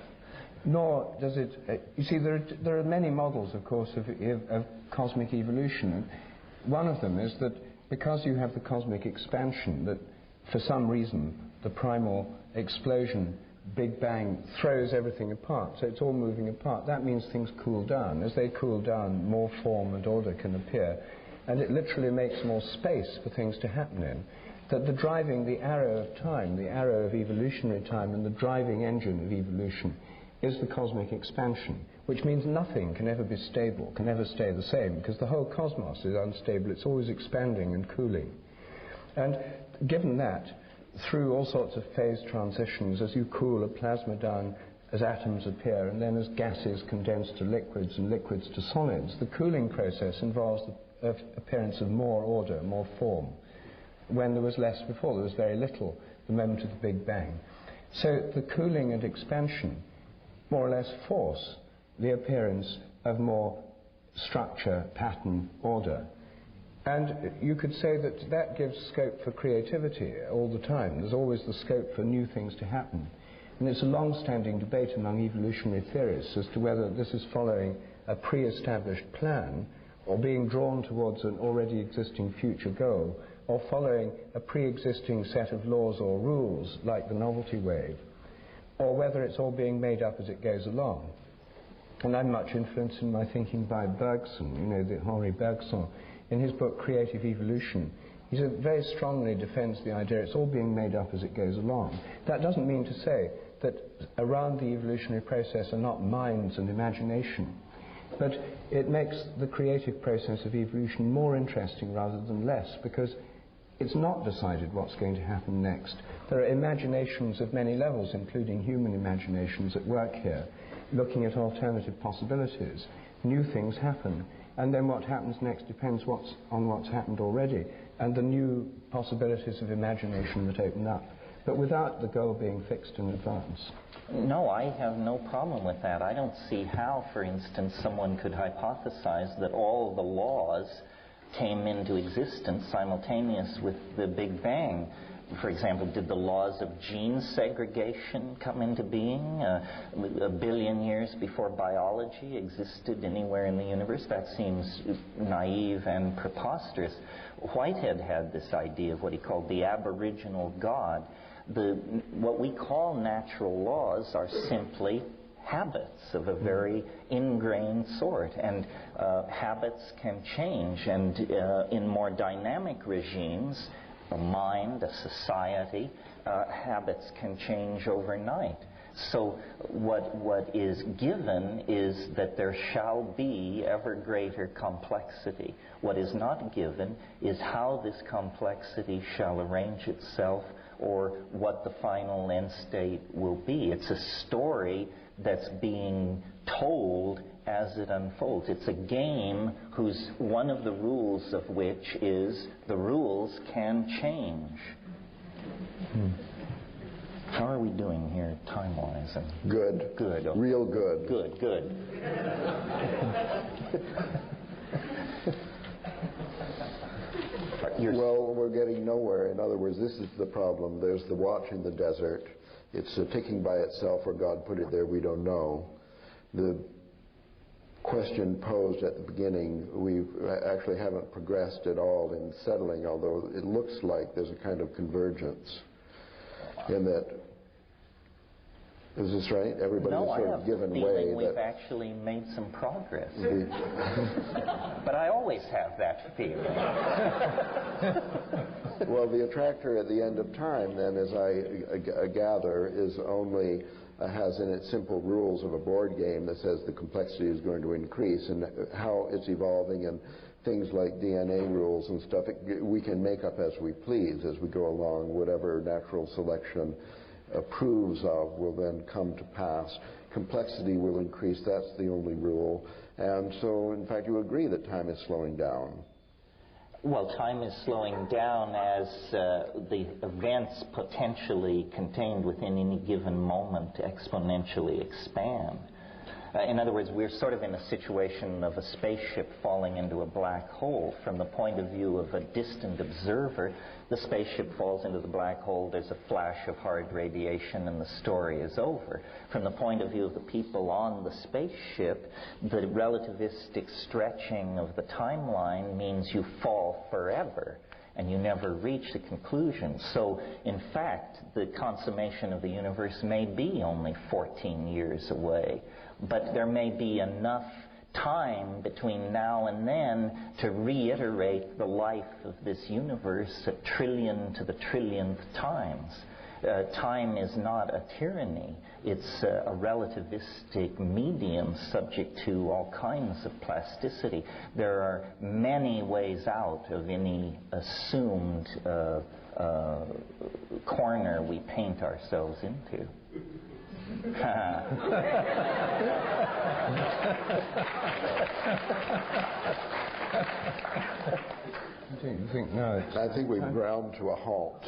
Speaker 2: nor does it... you see, there are many models, of course, of cosmic evolution. And one of them is that because you have the cosmic expansion, that for some reason the primal explosion, Big Bang, throws everything apart, so it's all moving apart. That means things cool down. As they cool down, more form and order can appear, and it literally makes more space for things to happen in. That the arrow of time, the arrow of evolutionary time, and the driving engine of evolution is the cosmic expansion, which means nothing can ever be stable, can ever stay the same, because the whole cosmos is unstable. It's always expanding and cooling. And given that, through all sorts of phase transitions, as you cool a plasma down, as atoms appear, and then as gases condense to liquids and liquids to solids, the cooling process involves the appearance of more order, more form, when there was less before. There was very little the moment of the Big Bang. So the cooling and expansion more or less force the appearance of more structure, pattern, order. And you could say that that gives scope for creativity all the time. There's always the scope for new things to happen. And it's a long-standing debate among evolutionary theorists as to whether this is following a pre-established plan or being drawn towards an already existing future goal, or following a pre-existing set of laws or rules like the novelty wave, or whether it's all being made up as it goes along. And I'm much influenced in my thinking by Bergson, the Henri Bergson. In his book Creative Evolution, He very strongly defends the idea it's all being made up as it goes along. That doesn't mean to say that around the evolutionary process are not minds and imagination, but it makes the creative process of evolution more interesting rather than less, because it's not decided what's going to happen next. There are imaginations of many levels, including human imaginations, at work here, looking at alternative possibilities. New things happen, and then what happens next depends on what's happened already, and the new possibilities of imagination that open up, but without the goal being fixed in advance.
Speaker 3: No, I have no problem with that. I don't see how, for instance, someone could hypothesize that all the laws came into existence simultaneous with the Big Bang. For example, did the laws of gene segregation come into being a billion years before biology existed anywhere in the universe? That seems naive and preposterous. Whitehead had this idea of what he called the aboriginal God. What we call natural laws are simply habits of a very ingrained sort, and habits can change, and in more dynamic regimes, a mind, a society, habits can change overnight. So what is given is that there shall be ever greater complexity. What is not given is how this complexity shall arrange itself, or what the final end state will be. It's a story that's being told as it unfolds. It's a game whose one of the rules of which is the rules can change. How are we doing here time-wise?
Speaker 4: Good.
Speaker 3: Good. Okay.
Speaker 4: Real good.
Speaker 3: Good.
Speaker 4: Well, we're getting nowhere. In other words, this is the problem. There's the watch in the desert. It's ticking by itself, or God put it there, we don't know. The question posed at the beginning, we actually haven't progressed at all in settling, although it looks like there's a kind of convergence in that. Is this right? Everybody's sort of given way.
Speaker 3: We've actually made some progress. But I always have that feeling.
Speaker 4: Well, the attractor at the end of time, then, as I gather, is only has in it simple rules of a board game that says the complexity is going to increase, and how it's evolving, and things like DNA rules and stuff, we can make up as we please as we go along. Whatever natural selection approves of will then come to pass. Complexity will increase, that's the only rule. And so, in fact, you agree that time is slowing down.
Speaker 3: Well, time is slowing down as the events potentially contained within any given moment exponentially expand. In other words, we're sort of in a situation of a spaceship falling into a black hole. From the point of view of a distant observer, the spaceship falls into the black hole, there's a flash of hard radiation, and the story is over. From the point of view of the people on the spaceship, the relativistic stretching of the timeline means you fall forever, and you never reach the conclusion. So, in fact, the consummation of the universe may be only 14 years away, but there may be enough time between now and then to reiterate the life of this universe a trillion to the trillionth times. Time is not a tyranny. It's a relativistic medium subject to all kinds of plasticity. There are many ways out of any assumed corner we paint ourselves into.
Speaker 4: I think we've ground to a halt.